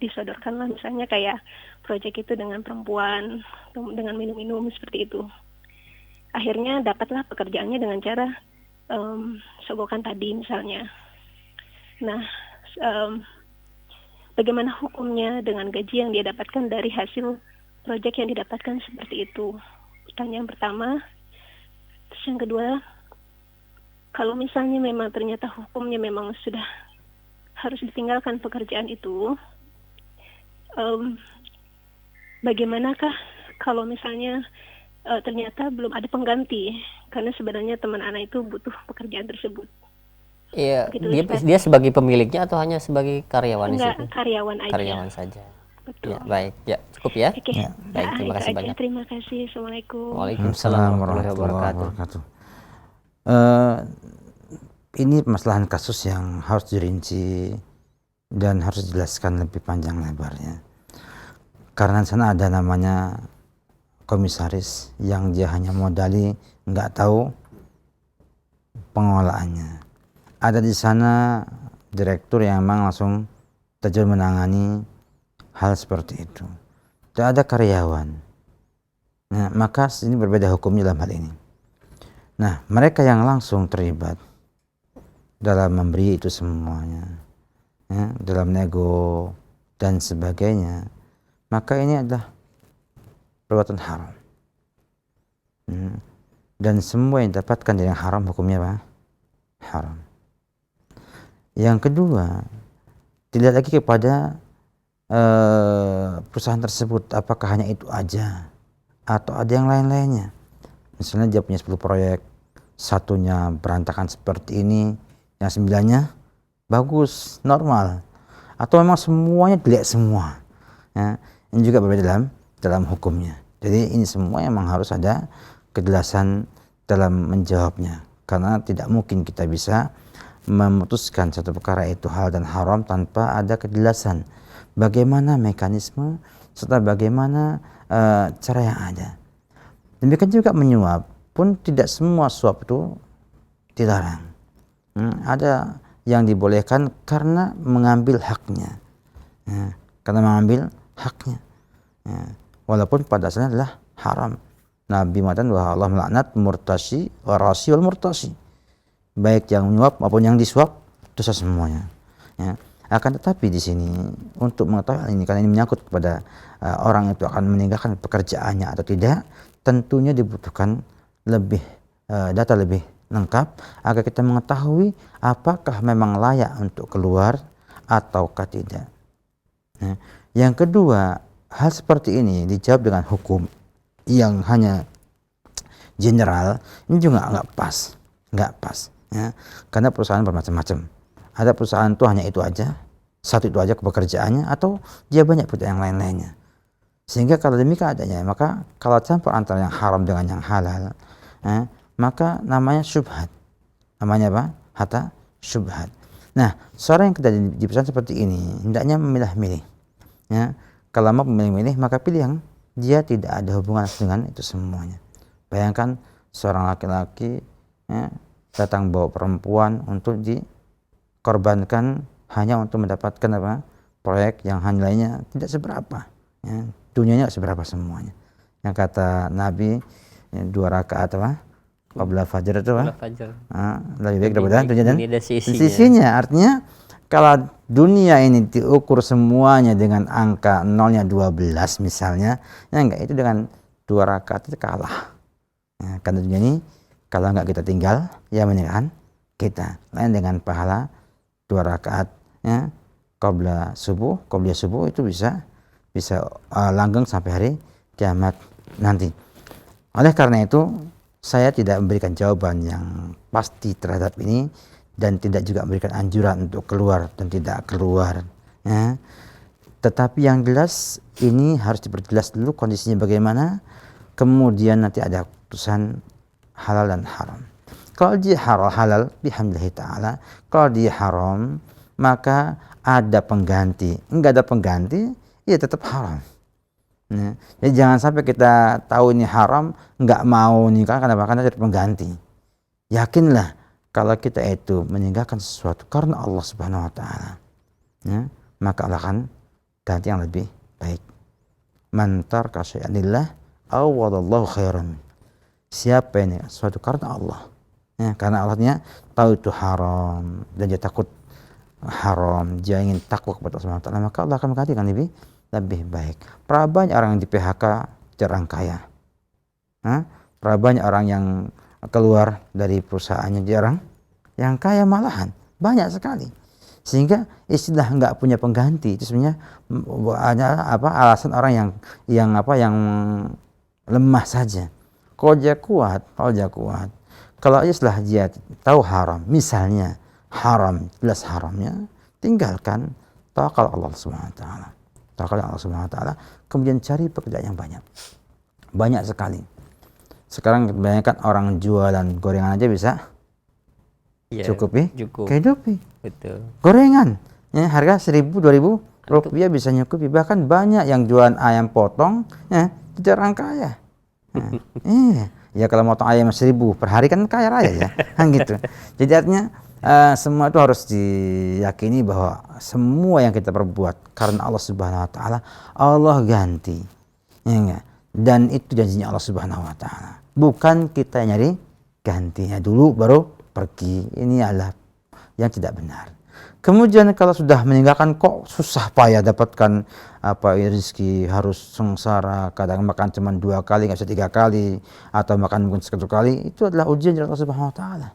disodorkanlah, misalnya kayak proyek itu dengan perempuan, dengan minum-minum seperti itu. Akhirnya dapatlah pekerjaannya dengan cara sogokan tadi misalnya. Nah, bagaimana hukumnya dengan gaji yang dia dapatkan dari hasil proyek yang didapatkan seperti itu? Pertanyaan pertama. Terus yang kedua, kalau misalnya memang ternyata hukumnya memang sudah harus ditinggalkan pekerjaan itu, bagaimanakah kalau misalnya ternyata belum ada pengganti, karena sebenarnya teman anak itu butuh pekerjaan tersebut. Iya, dia sebagai pemiliknya atau hanya sebagai karyawan? Enggak, karyawan aja. Karyawan saja. Betul. Ya, baik, ya cukup ya. Oke. Ya, baik, terima kasih banyak. Terima kasih. Assalamualaikum. Waalaikumsalam warahmatullahi wabarakatuh. Ini permasalahan kasus yang harus dirinci dan harus dijelaskan lebih panjang lebarnya. Karena di sana ada namanya komisaris yang dia hanya modali, nggak tahu pengelolaannya. Ada di sana direktur yang memang langsung terjun menangani hal seperti itu. Tidak ada karyawan. Nah, maka ini berbeda hukumnya dalam hal ini. Nah, mereka yang langsung terlibat dalam memberi itu semuanya, ya, dalam nego dan sebagainya, maka ini adalah perbuatan haram. Dan semua yang didapatkan dari yang haram hukumnya apa? Haram. Yang kedua, dilihat lagi kepada perusahaan tersebut, apakah hanya itu aja atau ada yang lain-lainnya. Misalnya dia punya 10 proyek, satunya berantakan seperti ini, yang 9-nya bagus, normal, atau memang semuanya jelek semua, ya. Ini juga berbeda dalam hukumnya. Jadi ini semua memang harus ada kejelasan dalam menjawabnya, karena tidak mungkin kita bisa memutuskan satu perkara itu halal dan haram tanpa ada kejelasan bagaimana mekanisme serta bagaimana cara yang ada. Demikian juga menyuap pun tidak semua suap itu dilarang. Ada yang dibolehkan karena mengambil haknya, karena mengambil haknya, walaupun pada asalnya adalah haram. Nabi mengatakan bahwa Allah melaknat murtasi wa rasi wal murtasi, baik yang menyuap maupun yang disuap dosa semuanya, ya. Akan tetapi di sini untuk mengetahui hal ini, karena ini menyangkut kepada orang itu akan meninggalkan pekerjaannya atau tidak, tentunya dibutuhkan lebih data lebih lengkap agar kita mengetahui apakah memang layak untuk keluar ataukah tidak. Yang kedua, hal seperti ini dijawab dengan hukum. yang hanya general, ini juga nggak pas ya. Karena perusahaan bermacam-macam. Ada perusahaan tuh hanya itu aja, satu itu aja pekerjaannya, atau dia banyak pekerjaan yang lain-lainnya. Sehingga kalau demikian adanya, maka kalau campur antara yang haram dengan yang halal, maka namanya syubhat. Namanya apa? Hatta syubhat. Nah, seorang yang kita di perusahaan seperti ini hendaknya memilah-milih. Ya, kalau mau memilih-milih, maka pilih yang dia tidak ada hubungan dengan itu semuanya. Bayangkan seorang laki-laki ya, datang bawa perempuan untuk dikorbankan hanya untuk mendapatkan apa? Proyek yang nilainya tidak seberapa. Ya, dunianya tidak seberapa semuanya. Yang kata Nabi, ya, 2 rakaat apa? Qabla fajar itu apa? Lebih baik daripada dunia dan sisinya. Artinya kalau dunia ini diukur semuanya dengan angka nolnya 12 misalnya, ya enggak, itu dengan 2 rakaat itu kalah. Ya, karena dunia ini kalau enggak kita tinggal, ya meninggalkan kita. Lain dengan pahala 2 rakaat ya, qabla subuh itu bisa langgeng sampai hari kiamat nanti. Oleh karena itu, saya tidak memberikan jawaban yang pasti terhadap ini, dan tidak juga memberikan anjuran untuk keluar dan tidak keluar ya. Tetapi yang jelas ini harus diperjelas dulu kondisinya bagaimana, kemudian nanti ada keputusan halal dan haram. Kalau dia halal bihamdillah ta'ala, kalau dia haram maka ada pengganti, enggak ada pengganti ya tetap haram ya. Jadi jangan sampai kita tahu ini haram enggak mau nikah karena ada pengganti. Yakinlah kalau kita itu meninggalkan sesuatu karena Allah Subhanahu wa taala, ya, maka Allah akan ganti yang lebih baik. Man taraka syai'an lillah awadallahu khairan. Siapa ini sesuatu karena Allah, ya, karena Allahnya tahu itu haram dan dia takut haram, dia ingin takwa kepada Allah Subhanahu wa taala, maka Allah akan mengganti yang lebih baik. Berapa banyak orang yang di PHK jarang kaya, berapa banyak orang yang keluar dari perusahaannya jarang yang kaya, malahan banyak sekali. Sehingga istilah nggak punya pengganti itu sebenarnya alasan orang yang lemah saja. Kalau dia kuat, kalau istilah dia tahu haram, misalnya haram, jelas haramnya, tinggalkan, tawakal Allah Subhanahu wa taala. Tawakal Allah Subhanahu wa taala, kemudian cari pekerjaan yang banyak sekali. Sekarang kebanyakan orang jualan gorengan aja bisa cukup kehidupi. Betul. Gorengan ya, harga 1.000-2.000 rupiah bisa nyukupi. Bahkan banyak yang jualan ayam potong ya, jarang kaya. Ya kalau motong ayam 1.000 per hari kan kaya raya ya, kan gitu. Jadi artinya semua itu harus diyakini bahwa semua yang kita perbuat karena Allah Subhanahu wa taala, Allah ganti. Ya enggak? Dan itu janjinya Allah Subhanahu wa taala. Bukan kita nyari gantinya dulu baru pergi. Ini adalah yang tidak benar. Kemudian kalau sudah meninggalkan, kok susah payah dapatkan rezeki, harus sengsara, kadang makan cuma 2 kali, nggak bisa 3 kali, atau makan mungkin 1 kali, itu adalah ujian dari Allah Subhanahu wa taala.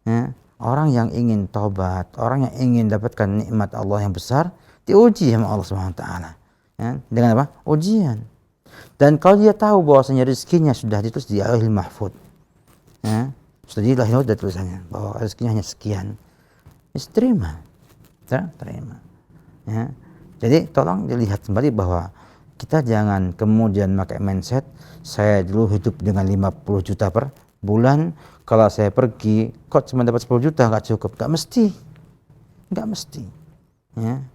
Ya. Orang yang ingin taubat, orang yang ingin dapatkan nikmat Allah yang besar, diuji sama Allah Subhanahu wa taala. Ya. Dengan apa? Ujian. Dan kalau dia tahu bahwasanya rezekinya sudah ditulis di Lauhul Mahfuz, ya, sudah di Lauhul Mahfuz tulisannya bahwa rezekinya hanya sekian, terima. Ya. Jadi tolong dilihat kembali bahwa kita jangan kemudian pakai mindset saya dulu hidup dengan 50 juta per bulan, kalau saya pergi kok cuma dapat 10 juta nggak cukup. Nggak mesti. Ya.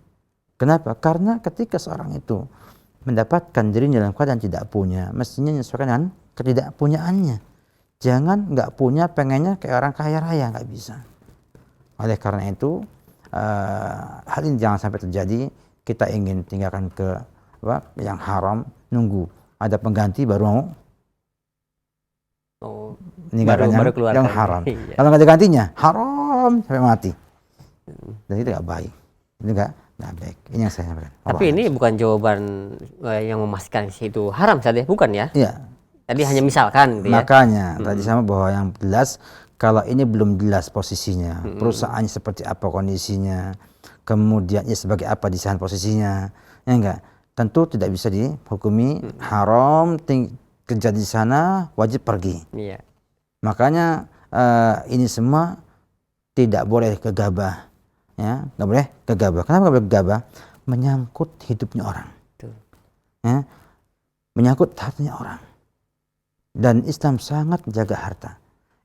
Kenapa? Karena ketika seorang itu mendapatkan dirinya dalam keadaan tidak punya, mestinya menyesuaikan dengan ketidakpunyaannya. Jangan nggak punya pengennya kayak orang kaya raya, nggak bisa. Oleh karena itu hal ini jangan sampai terjadi. Kita ingin tinggalkan ke yang haram, nunggu ada pengganti baru mau meninggalkan yang haram. Iya. Kalau nggak ada gantinya haram sampai mati. Dan itu nggak baik. Itu nggak baik. Ini yang saya sampaikan. Tapi ini bukan jawaban yang memastikan itu haram saja, bukan ya? Iya. Tadi hanya misalkan gitu ya. Makanya tadi sama bahwa yang jelas, kalau ini belum jelas posisinya, perusahaannya seperti apa kondisinya, kemudian ya sebagai apa di sana posisinya, ya enggak, tentu tidak bisa dihukumi haram kerja di sana wajib pergi. Iya. Makanya ini semua tidak boleh gegabah, ya, nggak boleh gegabah. Kenapa nggak boleh gegabah? Menyangkut hidupnya orang, Betul. ya, menyangkut hartanya orang. Dan Islam sangat menjaga harta.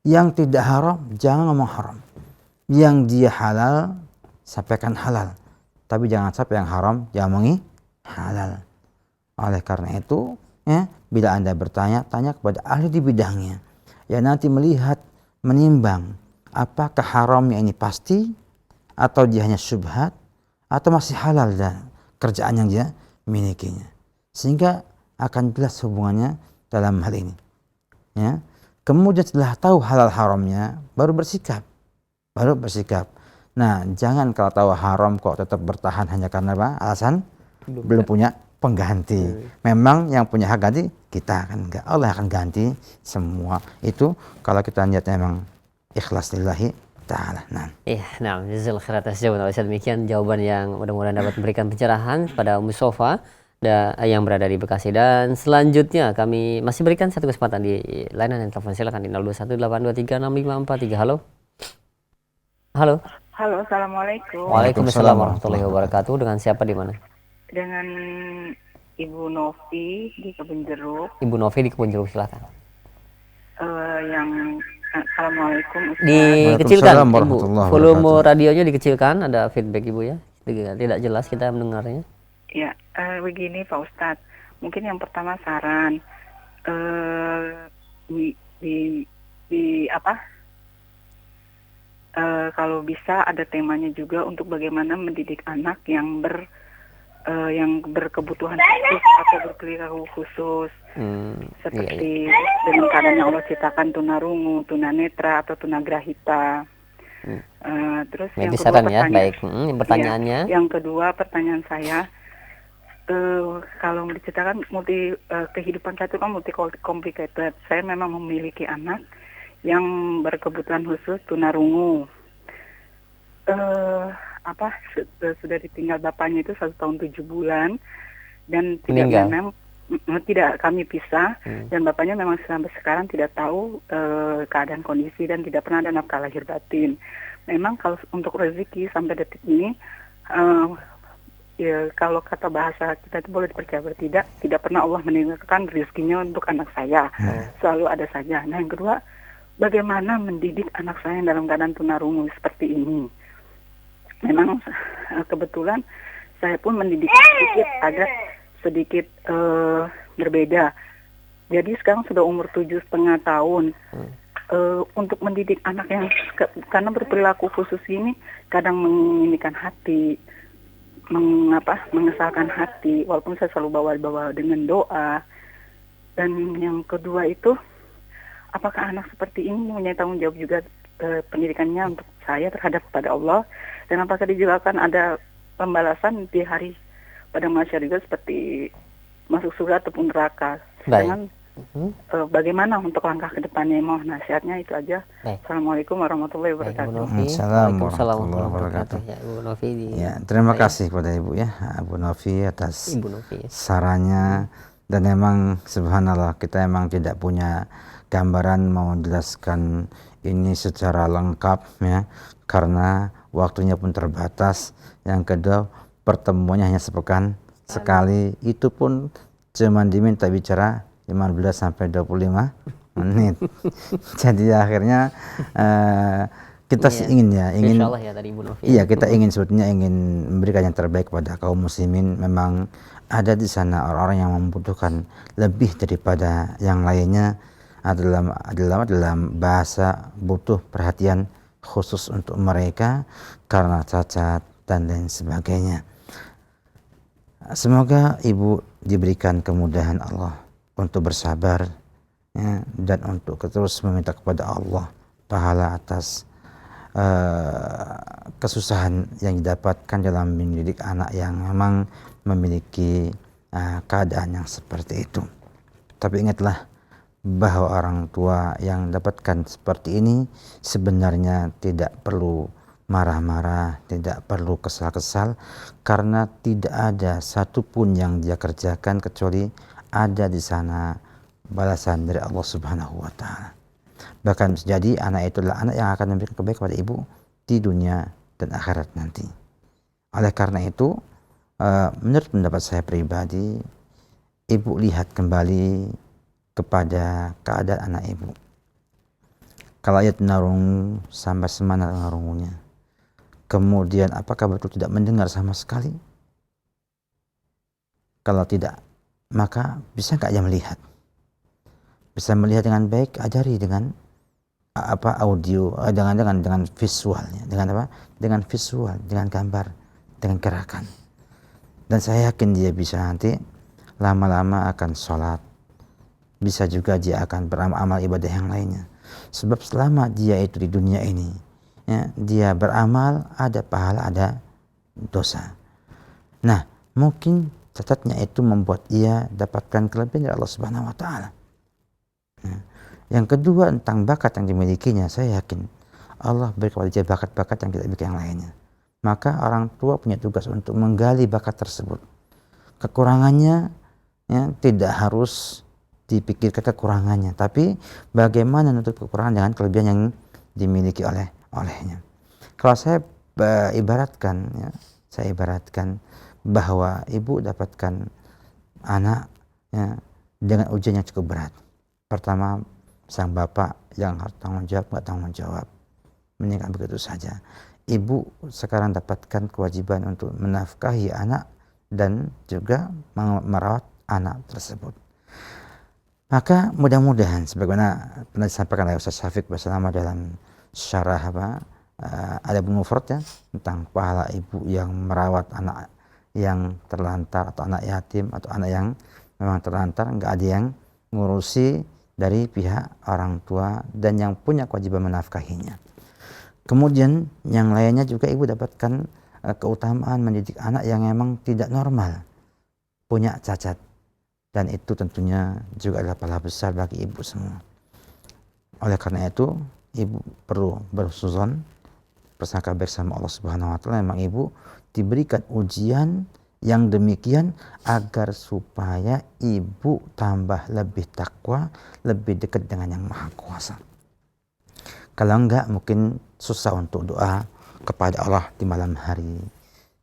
Yang tidak haram jangan ngomong haram. Yang dia halal sampaikan halal. Tapi jangan sampai yang haram jangan ngomongi halal. Oleh karena itu, ya, bila Anda bertanya, tanya kepada ahli di bidangnya. Ya, nanti melihat, menimbang apakah haramnya ini pasti atau dia hanya syubhat atau masih halal dan kerjaan yang dia milikinya. Sehingga akan jelas hubungannya dalam hal ini. Ya. Kemudian setelah tahu halal haramnya baru bersikap. Nah, jangan kalau tahu haram kok tetap bertahan hanya karena apa? Alasan belum punya pengganti. Memang yang punya hak ganti kita kan enggak. Allah akan ganti semua itu kalau kita niatnya memang ikhlas lillahi ta'ala. Nah. Iya, nah, jazakallahu khairan atas jawaban Ustaz. Demikian jawaban yang mudah-mudahan dapat memberikan pencerahan pada Mustafa yang berada di Bekasi. Dan selanjutnya kami masih berikan satu kesempatan di layanan yang telepon. Silakan di 0218236543. Halo. Halo. Halo, assalamualaikum. Waalaikumsalam warahmatullahi wabarakatuh. Dengan siapa di mana? Dengan Ibu Novi di Kebun Jeruk. Ibu Novi di Kebun Jeruk, silakan. Assalamualaikum. Ustaz. Dikecilkan, Ibu. warahmatullahi Volume wabarakatuh. radionya dikecilkan. Ada feedback, Ibu, ya. Tidak jelas kita mendengarnya. Ya, begini Pak Ustadz. Mungkin yang pertama saran kalau bisa ada temanya juga untuk bagaimana mendidik anak yang berkebutuhan khusus atau berperilaku khusus, seperti dengan keadaan yang Allah ciptakan tunarungu, tunanetra atau tunagrahita. Terus yang kedua baik. Pertanyaannya. Ya, yang kedua pertanyaan saya, kalau diceritakan kehidupan saya itu kan multi complicated. Saya memang memiliki anak yang berkebutuhan khusus tunarungu. Sudah ditinggal bapaknya itu 1 tahun 7 bulan dan tidak kami pisah, dan bapaknya memang sampai sekarang tidak tahu keadaan kondisi dan tidak pernah ada nafkah lahir batin. Memang kalau untuk rezeki sampai detik ini, ya kalau kata bahasa kita itu boleh dipercaya atau tidak pernah Allah meninggalkan rezekinya untuk anak saya, selalu ada saja. Nah, yang kedua, bagaimana mendidik anak saya yang dalam keadaan tunarungu seperti ini? Memang kebetulan saya pun mendidik sedikit berbeda. Jadi sekarang sudah umur 7,5 tahun. Untuk mendidik anak yang karena berperilaku khusus ini kadang menginginkan hati, mengesalkan hati, walaupun saya selalu bawa dengan doa. Dan yang kedua itu, apakah anak seperti ini mempunyai tanggung jawab juga pendidikannya untuk saya terhadap kepada Allah, dan apakah dia juga akan ada pembalasan di hari pada masyarakat juga seperti masuk surga ataupun neraka. Dengan bagaimana untuk langkah ke depannya? Mohon nasihatnya, itu aja. Assalamualaikum warahmatullahi wabarakatuh. Assalamualaikum warahmatullahi wabarakatuh. Ya, terima kasih kepada Ibu ya, Bu Novi atas sarannya. Dan memang subhanallah kita memang tidak punya gambaran mau menjelaskan ini secara lengkap ya, karena waktunya pun terbatas. Yang kedua, pertemuannya hanya sepekan sekali, itu pun cuma diminta bicara 15 sampai 25 menit. Jadi akhirnya kita ingin kita ingin sebetulnya memberikan yang terbaik kepada kaum muslimin. Memang ada di sana orang-orang yang membutuhkan lebih daripada yang lainnya, dalam bahasa butuh perhatian khusus untuk mereka karena cacat dan lain sebagainya. Semoga Ibu diberikan kemudahan Allah untuk bersabar ya, dan untuk terus meminta kepada Allah pahala atas kesusahan yang didapatkan dalam mendidik anak yang memang memiliki keadaan yang seperti itu. Tapi ingatlah bahwa orang tua yang dapatkan seperti ini sebenarnya tidak perlu marah-marah, tidak perlu kesal-kesal, karena tidak ada satupun yang dia kerjakan kecuali ada di sana balasan dari Allah Subhanahu wa taala. Bahkan bisa jadi anak itu adalah anak yang akan memberikan kebaikan kepada ibu di dunia dan akhirat nanti. Oleh karena itu, menurut pendapat saya pribadi, ibu lihat kembali kepada keadaan anak ibu. Kalau ia tunarungu sampai semana tunarungunya, kemudian apakah betul tidak mendengar sama sekali? Kalau tidak, maka bisa nggak dia melihat? Bisa melihat dengan baik, ajari dengan audio, dengan visualnya, dengan apa? Dengan visual, dengan gambar, dengan gerakan. Dan saya yakin dia bisa nanti lama-lama akan sholat, bisa juga dia akan beramal ibadah yang lainnya. Sebab selama dia itu di dunia ini, ya, dia beramal, ada pahala, ada dosa. Nah, mungkin cacatnya itu membuat ia dapatkan kelebihan dari Allah Subhanahu wa taala. Nah, yang kedua, tentang bakat yang dimilikinya, saya yakin Allah beri kepada dia bakat-bakat yang tidak dimiliki yang lainnya. Maka orang tua punya tugas untuk menggali bakat tersebut. Kekurangannya ya, tidak harus dipikirkan kekurangannya, tapi bagaimana menutup kekurangan dengan kelebihan yang dimiliki olehnya. Kalau saya ibaratkan, ya, saya ibaratkan bahwa ibu dapatkan anak ya, dengan ujian yang cukup berat. Pertama, sang bapak yang harus tanggung jawab, nggak tanggung jawab, meninggal begitu saja. Ibu sekarang dapatkan kewajiban untuk menafkahi anak dan juga merawat anak tersebut. Maka mudah-mudahan sebagaimana pernah disampaikan oleh Ustaz Syafiq bersama dalam syarah Adabul Mufrad ya, tentang pahala ibu yang merawat anak yang terlantar atau anak yatim atau anak yang memang terlantar, nggak ada yang ngurusi dari pihak orang tua dan yang punya kewajiban menafkahinya. Kemudian yang lainnya juga ibu dapatkan keutamaan mendidik anak yang memang tidak normal, punya cacat, dan itu tentunya juga adalah pahala besar bagi ibu semua. Oleh karena itu ibu perlu berhusnuzon, bersangka baik sama Allah Subhanahu wa taala. Memang ibu diberikan ujian yang demikian agar supaya ibu tambah lebih takwa, lebih dekat dengan yang Maha Kuasa. Kalau enggak, mungkin susah untuk doa kepada Allah di malam hari,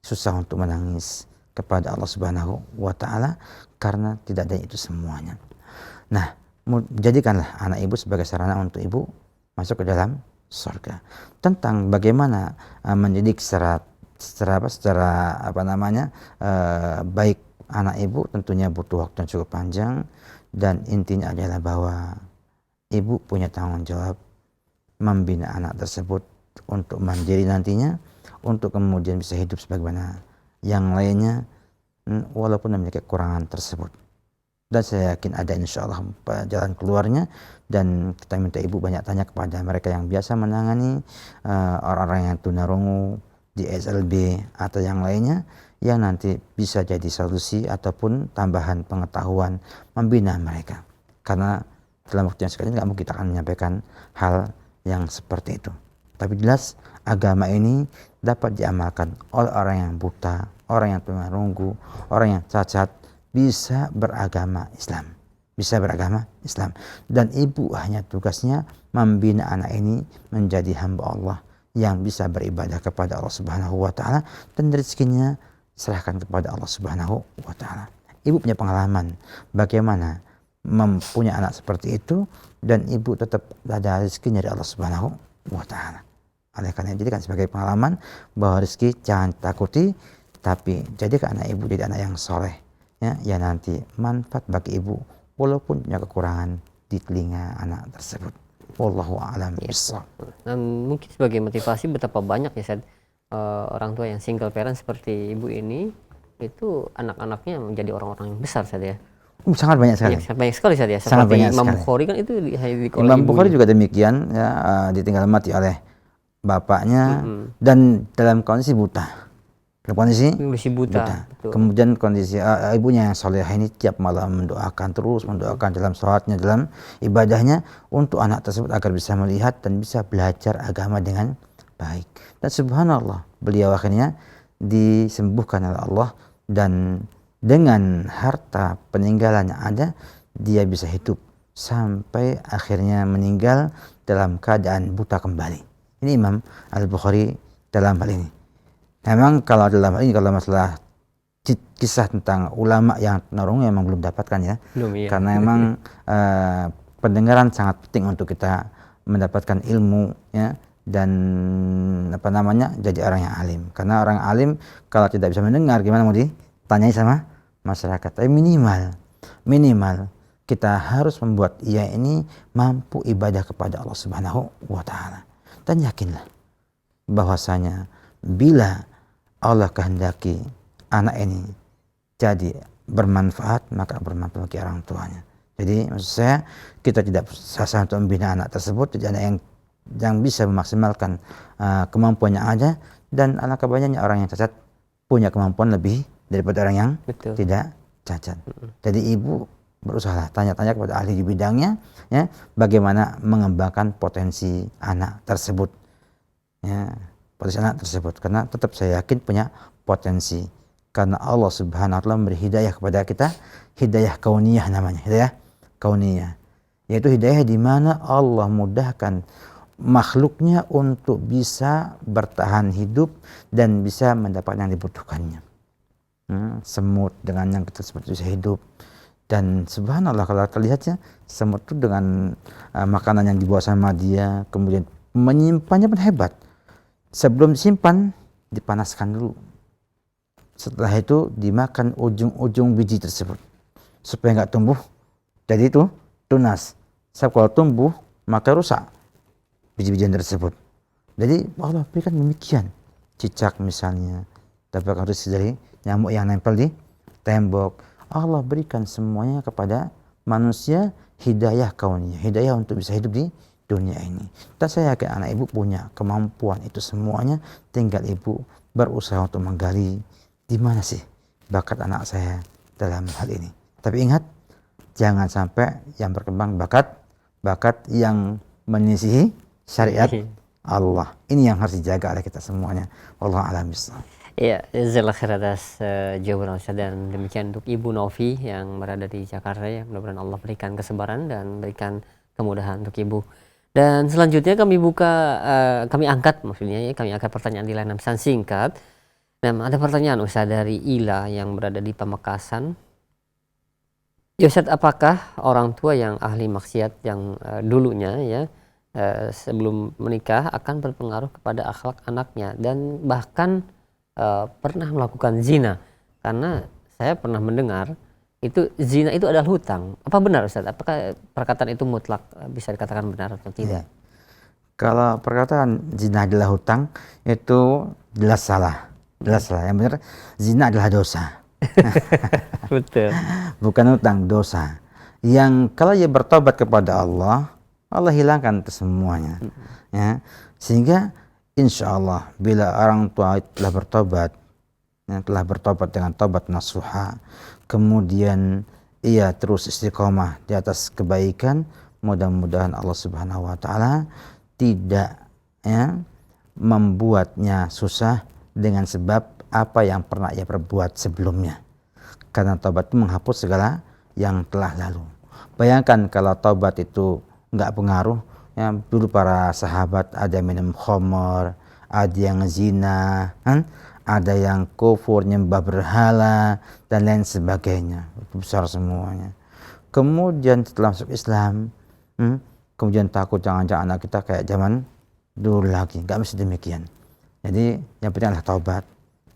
susah untuk menangis kepada Allah Subhanahu wa taala karena tidak ada itu semuanya. Nah, jadikanlah anak ibu sebagai sarana untuk ibu masuk ke dalam surga. Tentang bagaimana mendidik secara baik anak ibu, tentunya butuh waktu yang cukup panjang, dan intinya adalah bahwa ibu punya tanggung jawab membina anak tersebut untuk mandiri nantinya, untuk kemudian bisa hidup sebagaimana yang lainnya walaupun memiliki kekurangan tersebut. Dan saya yakin ada insyaallah jalan keluarnya, dan kita minta ibu banyak tanya kepada mereka yang biasa menangani orang-orang yang tunarungu di SLB atau yang lainnya, yang nanti bisa jadi solusi ataupun tambahan pengetahuan membina mereka. Karena dalam waktu yang sekali nggak mungkin kita akan menyampaikan hal yang seperti itu. Tapi jelas agama ini dapat diamalkan oleh orang yang buta, orang yang tunarunggu, orang yang cacat, bisa beragama Islam. Bisa beragama Islam. Dan ibu hanya tugasnya membina anak ini menjadi hamba Allah yang bisa beribadah kepada Allah Subhanahu wa taala, dan rezekinya serahkan kepada Allah Subhanahu wa taala. Ibu punya pengalaman bagaimana mempunyai anak seperti itu, dan ibu tetap ada rezekinya dari Allah Subhanahu wa taala. Oleh karena itu, jadikan sebagai pengalaman bahwa rezeki jangan takuti, tapi jadikan anak ibu jadi anak yang soleh, ya nanti manfaat bagi ibu walaupun punya kekurangan di telinga anak tersebut. Wallahu a'lam bishawab. Mungkin sebagai motivasi betapa banyak ya orang tua yang single parent seperti ibu ini, itu anak-anaknya menjadi orang-orang yang besar ya. Sangat banyak sekali. Banyak sekali ya. Seperti Imam Bukhari kan itu Imam Bukhari juga demikian ya, ditinggal mati oleh bapaknya dan dalam kondisi buta. Dalam kondisi buta. Kemudian kondisi ibunya yang solehah ini tiap malam terus mendoakan dalam sholatnya, dalam ibadahnya untuk anak tersebut agar bisa melihat dan bisa belajar agama dengan baik. Dan subhanallah, beliau akhirnya disembuhkan oleh Allah, dan dengan harta peninggalan yang ada dia bisa hidup sampai akhirnya meninggal dalam keadaan buta kembali. Ini Imam Al-Bukhari dalam hal ini. Memang kalau dalam hal ini, kalau masalah kisah tentang ulama yang tunarungu memang belum dapatkan ya. Belum, iya. Karena memang pendengaran sangat penting untuk kita mendapatkan ilmu ya, dan jadi orang yang alim. Karena orang alim kalau tidak bisa mendengar gimana mau ditanyai sama masyarakat. Tapi minimal kita harus membuat ia ini mampu ibadah kepada Allah Subhanahu wa taala. Dan yakinlah bahwasanya bila Allah kehendaki anak ini jadi bermanfaat, maka bermanfaat bagi orang tuanya. Jadi maksud saya, kita tidak berusaha untuk membina anak tersebut jadi anak yang bisa memaksimalkan kemampuan yang ada, dan alangkah banyaknya orang yang cacat punya kemampuan lebih daripada orang yang tidak cacat. Jadi ibu berusaha tanya-tanya kepada ahli di bidangnya ya, bagaimana mengembangkan potensi anak tersebut ya, potensi anak tersebut, karena tetap saya yakin punya potensi, karena Allah Subhanahu wa taala memberi hidayah kepada kita, hidayah kauniyah namanya, hidayah kauniyah, yaitu hidayah di mana Allah mudahkan makhluknya untuk bisa bertahan hidup dan bisa mendapat yang dibutuhkannya. Semut dengan yang kita seperti bisa hidup, dan subhanallah kalau terlihatnya semut itu dengan makanan yang dibawa sama dia, kemudian menyimpannya pun hebat. Sebelum disimpan dipanaskan dulu, setelah itu dimakan ujung-ujung biji tersebut supaya nggak tumbuh, jadi itu tunas. Sebab kalau tumbuh maka rusak biji-bijian tersebut. Jadi Allah berikan demikian. Cicak misalnya dapat harus dari nyamuk yang nempel di tembok. Allah berikan semuanya kepada manusia hidayah kauniyah, hidayah untuk bisa hidup di dunia ini. Dan saya yakin anak ibu punya kemampuan itu semuanya, tinggal ibu berusaha untuk menggali di mana sih bakat anak saya dalam hal ini. Tapi ingat, jangan sampai yang berkembang bakat yang menyisihi syariat Allah. Ini yang harus dijaga oleh kita semuanya. Wallahu a'lam bishawab. Iya, jazakallahu khair atas jawaban Ustaz, dan demikian untuk Ibu Novi yang berada di Jakarta ya. Mudah-mudahan Allah berikan kesabaran dan berikan kemudahan untuk Ibu. Dan selanjutnya kami angkat pertanyaan di layanan pesan singkat. Dan ada pertanyaan Ustaz dari Ila yang berada di Pamekasan. Ya Ustaz, apakah orang tua yang ahli maksiat yang dulunya ya sebelum menikah akan berpengaruh kepada akhlak anaknya dan bahkan pernah melakukan zina? Karena saya pernah mendengar itu zina itu adalah hutang. Apa benar Ustaz? Apakah perkataan itu mutlak bisa dikatakan benar atau tidak? Kalau perkataan zina adalah hutang itu jelas salah. Yang benar zina adalah dosa. Betul. Bukan hutang, dosa. Yang kalau ia bertobat kepada Allah, Allah hilangkan itu semuanya. Ya. Sehingga insya Allah bila orang tua telah bertobat dengan tobat nasuha, kemudian ia terus istiqomah di atas kebaikan, mudah-mudahan Allah Subhanahu wa taala tidak membuatnya susah dengan sebab apa yang pernah ia perbuat sebelumnya. Karena taubat itu menghapus segala yang telah lalu. Bayangkan kalau taubat itu nggak pengaruh, ya, dulu para sahabat ada yang minum khamr, ada yang zina, ada yang kufur, nyembah berhala dan lain sebagainya. Itu besar semuanya. Kemudian setelah masuk Islam, kemudian takut jangan-jangan anak kita kayak zaman dulu lagi. Nggak mesti demikian. Jadi yang penting adalah taubat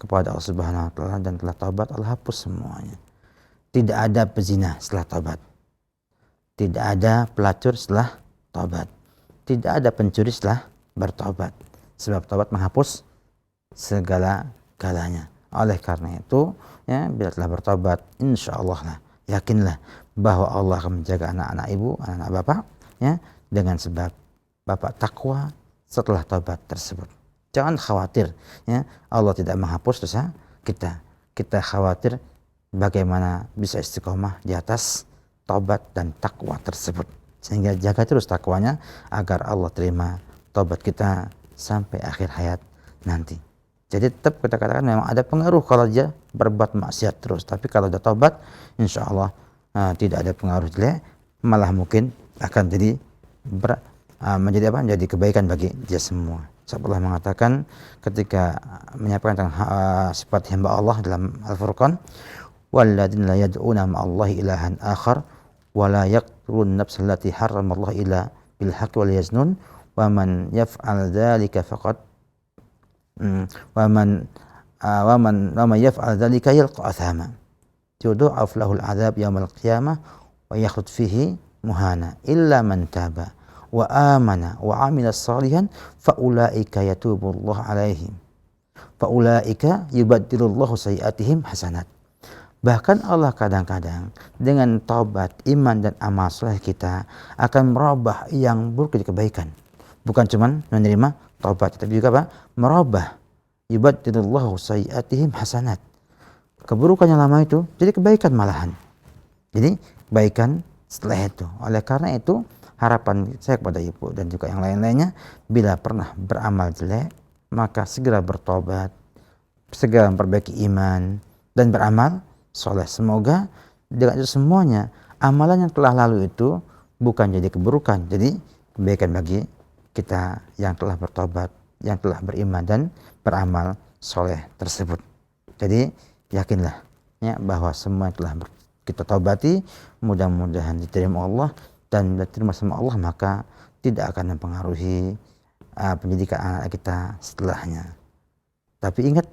kepada Allah Subhanahu wa taala, dan telah taubat Allah hapus semuanya. Tidak ada pezina setelah taubat. Tidak ada pelacur setelah taubat. Tidak ada pencuri setelah bertaubat. Sebab taubat menghapus segala-galanya. Oleh karena itu, ya, bila telah bertaubat, insya Allah lah, yakinlah bahwa Allah akan menjaga anak-anak ibu, anak-anak bapak, ya, dengan sebab bapak takwa setelah taubat tersebut. Jangan khawatir, ya, Allah tidak menghapus dosa kita. Kita khawatir bagaimana bisa istiqomah di atas taubat dan takwa tersebut. Sehingga jaga terus takwanya agar Allah terima taubat kita sampai akhir hayat nanti. Jadi tetap kita katakan memang ada pengaruh kalau dia berbuat maksiat terus. Tapi kalau sudah taubat, insya Allah tidak ada pengaruh jelek malah mungkin akan menjadi kebaikan bagi dia semua. Sebab Allah mengatakan ketika menyampaikan tentang sifat hamba Allah dalam Al-Furqan, walladzina la yad'una ma'allahi ilahan akhar wa la yaqtulun nafsal lati harramallahu illa bil haqqi wa la yaznun wa man yaf'al dzalika faqad wa man yaf'al dzalika yalqa athama yudha'af lahul 'adzab yaumal qiyamah wa yakhlud fihi muhana illa man taba wa amana wa amila salihan faulaika yatubullahu alaihim faulaika yubaddilullahu sayiatihim hasanat. Bahkan Allah kadang-kadang dengan taubat, iman dan amal saleh kita akan merubah yang buruk jadi kebaikan. Bukan cuma menerima taubat, tapi juga apa? Merubah. Yubaddilullahu sayiatihim hasanat. Keburukan yang lama itu jadi kebaikan malahan. Jadi kebaikan setelah itu. Oleh karena itu harapan saya kepada ibu dan juga yang lain-lainnya, bila pernah beramal jelek, maka segera bertobat, segera memperbaiki iman, dan beramal soleh. Semoga dengan itu semuanya, amalan yang telah lalu itu bukan jadi keburukan, jadi kebaikan bagi kita yang telah bertobat, yang telah beriman dan beramal soleh tersebut. Jadi yakinlah ya, bahwa semua yang telah kita taubati, mudah-mudahan diterima Allah, dan diterima sama Allah, maka tidak akan mempengaruhi pendidikan anak kita setelahnya. Tapi ingat,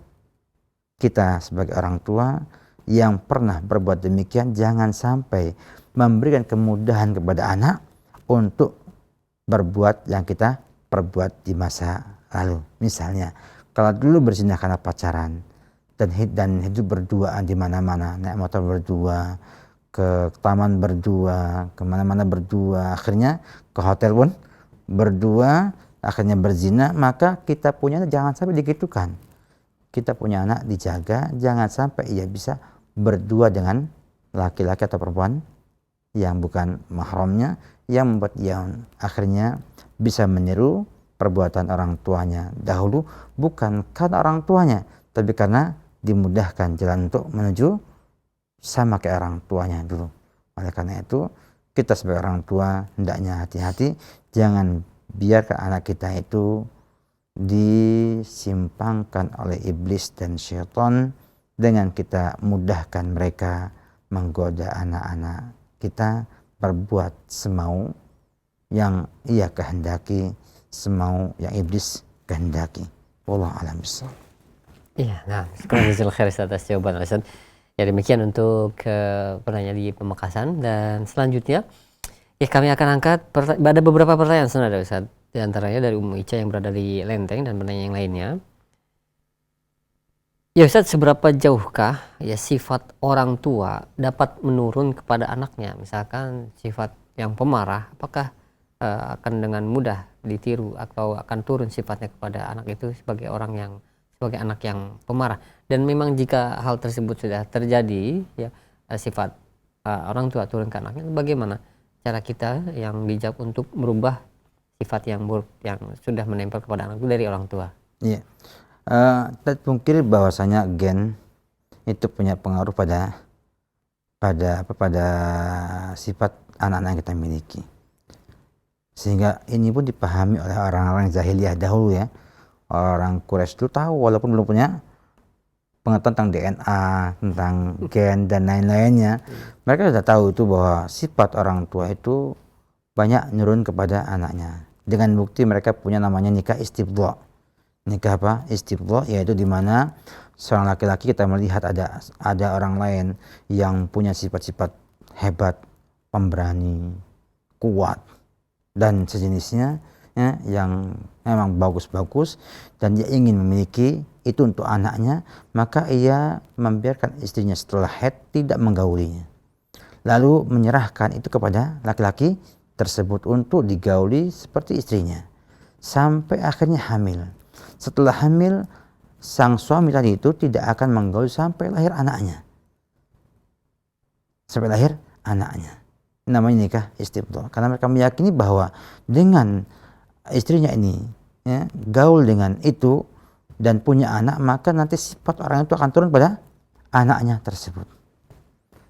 kita sebagai orang tua yang pernah berbuat demikian, jangan sampai memberikan kemudahan kepada anak untuk berbuat yang kita perbuat di masa lalu. Misalnya, kalau dulu berzina karena pacaran dan hidup berduaan di mana-mana, naik motor berdua, ke taman berdua, kemana-mana berdua, akhirnya ke hotel pun berdua, akhirnya berzina, maka kita punya anak jangan sampai digitukan. Kita punya anak dijaga, jangan sampai ia bisa berdua dengan laki-laki atau perempuan yang bukan mahramnya, yang membuat ia akhirnya bisa meniru perbuatan orang tuanya dahulu, bukan karena orang tuanya, tapi karena dimudahkan jalan untuk menuju sama kayak orang tuanya dulu. Oleh karena itu, kita sebagai orang tua hendaknya hati-hati, jangan biarkan anak kita itu disimpangkan oleh iblis dan syaitan dengan kita mudahkan mereka menggoda anak-anak kita berbuat semau yang ia kehendaki, semau yang iblis kehendaki. Wallahu a'lam bishawab. Iya, nah, jazakallahu khair atas jawaban Ustaz. Ya, demikian untuk pertanyaan di Pamekasan, dan selanjutnya ya kami akan angkat ada beberapa pertanyaan sebenarnya Ustaz. Di antaranya dari Ummu Ica yang berada di Lenteng dan pertanyaan yang lainnya. Ya Ustaz, seberapa jauhkah ya sifat orang tua dapat menurun kepada anaknya? Misalkan sifat yang pemarah, apakah akan dengan mudah ditiru atau akan turun sifatnya kepada anak itu sebagai anak yang pemarah? Dan memang jika hal tersebut sudah terjadi, ya sifat orang tua turun ke anaknya, bagaimana cara kita yang bijak untuk merubah sifat yang buruk yang sudah menempel kepada anak itu dari orang tua? Iya, tidak pungkiri bahwasanya gen itu punya pengaruh pada sifat anak-anak yang kita miliki. Sehingga ini pun dipahami oleh orang-orang jahiliyah dahulu ya. Orang Quraisy itu tahu walaupun belum punya pengetahuan tentang DNA, tentang gen dan lain-lainnya. Mereka sudah tahu itu bahwa sifat orang tua itu banyak nurun kepada anaknya. Dengan bukti mereka punya namanya nikah istibdha. Nikah apa? Istibdha, yaitu di mana seorang laki-laki kita melihat ada orang lain yang punya sifat-sifat hebat, pemberani, kuat dan sejenisnya ya, yang memang bagus-bagus, dan dia ingin memiliki itu untuk anaknya, maka ia membiarkan istrinya setelah haid tidak menggaulinya, lalu menyerahkan itu kepada laki-laki tersebut untuk digauli seperti istrinya sampai akhirnya hamil. Setelah hamil, sang suami tadi itu tidak akan menggauli sampai lahir anaknya. Sampai lahir anaknya. Namanya nikah istibdha. Karena mereka meyakini bahwa dengan istrinya ini ya, gaul dengan itu dan punya anak, maka nanti sifat orang itu akan turun pada anaknya tersebut.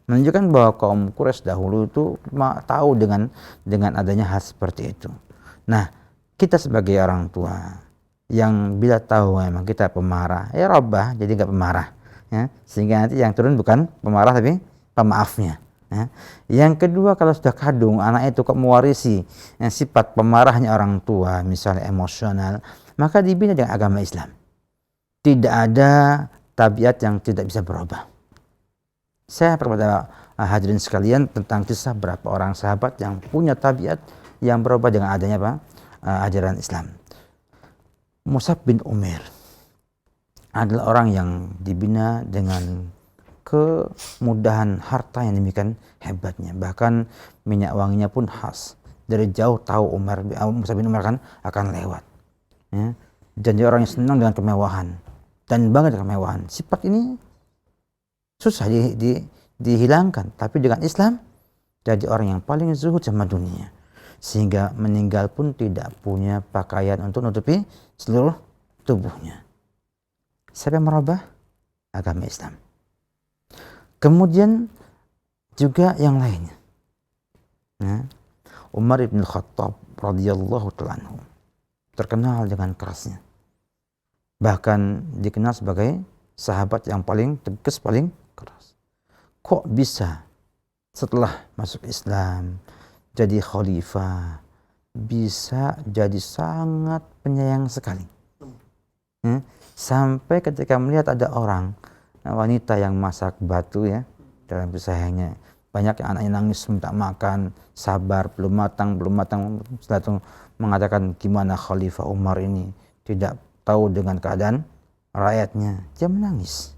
menunjukkan bahwa kaum Quraisy dahulu itu tahu dengan adanya hal seperti itu. Nah, kita sebagai orang tua yang bila tahu memang kita pemarah, ya robah jadi nggak pemarah, ya, sehingga nanti yang turun bukan pemarah tapi pemaafnya. Ya. Yang kedua, kalau sudah kadung anak itu kok mewarisi sifat pemarahnya orang tua, misalnya emosional, maka dibina dengan agama Islam. Tidak ada tabiat yang tidak bisa berubah. Saya kepada hadirin sekalian tentang kisah berapa orang sahabat yang punya tabiat yang berubah dengan adanya ajaran Islam. Mus'ab bin Umair adalah orang yang dibina dengan kemudahan harta yang demikian hebatnya. Bahkan minyak wanginya pun khas. Dari jauh tahu Mus'ab bin Umair kan akan lewat. Ya. Dan dia orang yang senang dengan kemewahan dan bangga dengan kemewahan. Sifat ini susah dihilangkan. Tapi dengan Islam jadi orang yang paling zuhud sama dunia. Sehingga meninggal pun tidak punya pakaian untuk menutupi seluruh tubuhnya. Siapa yang merubah? Agama Islam. Kemudian juga yang lainnya. Ya. Umar ibn Khattab radhiyallahu ta'ala anhu terkenal dengan kerasnya. Bahkan dikenal sebagai sahabat yang paling tegas, paling keras. Kok bisa setelah masuk Islam jadi khalifah bisa jadi sangat penyayang sekali, ya, sampai ketika melihat ada orang wanita yang masak batu, ya, dalam kisahnya banyak yang anaknya nangis minta makan, sabar, belum matang, setelah itu mengatakan gimana Khalifah Umar ini tidak tahu dengan keadaan rakyatnya, dia menangis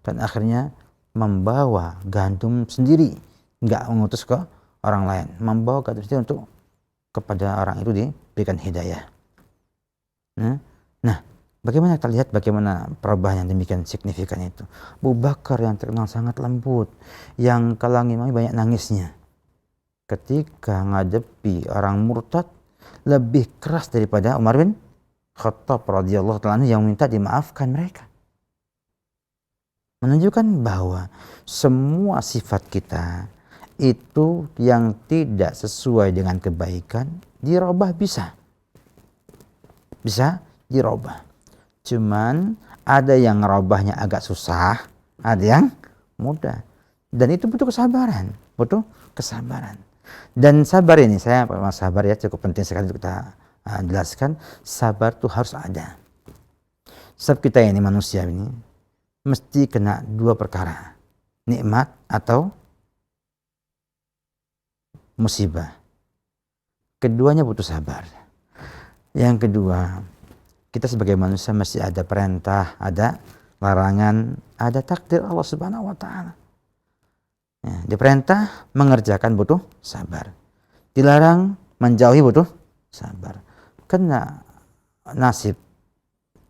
dan akhirnya membawa gandum sendiri, nggak mengutus ke orang lain, membawa gandum sendiri untuk kepada orang itu diberikan hidayah. Nah, bagaimana kita lihat bagaimana perubahan yang demikian signifikan itu. Abu Bakar yang terkenal sangat lembut, yang kalau ngimami banyak nangisnya. Ketika ngadepi orang murtad lebih keras daripada Umar bin Khattab radhiyallahu ta'ala yang minta dimaafkan mereka. Menunjukkan bahwa semua sifat kita itu yang tidak sesuai dengan kebaikan dirubah bisa dirubah. Cuman ada yang ngerubahnya agak susah, ada yang mudah, dan itu butuh kesabaran. Dan sabar ini, saya sabar ya cukup penting sekali untuk kita jelaskan. Sabar itu harus ada. Sebab kita ini manusia ini mesti kena dua perkara, nikmat atau musibah. Keduanya butuh sabar. Yang kedua, kita sebagai manusia mesti ada perintah, ada larangan, ada takdir Allah Subhanahu wa taala. Ya, diperintah mengerjakan butuh sabar. Dilarang menjauhi butuh sabar. Kena nasib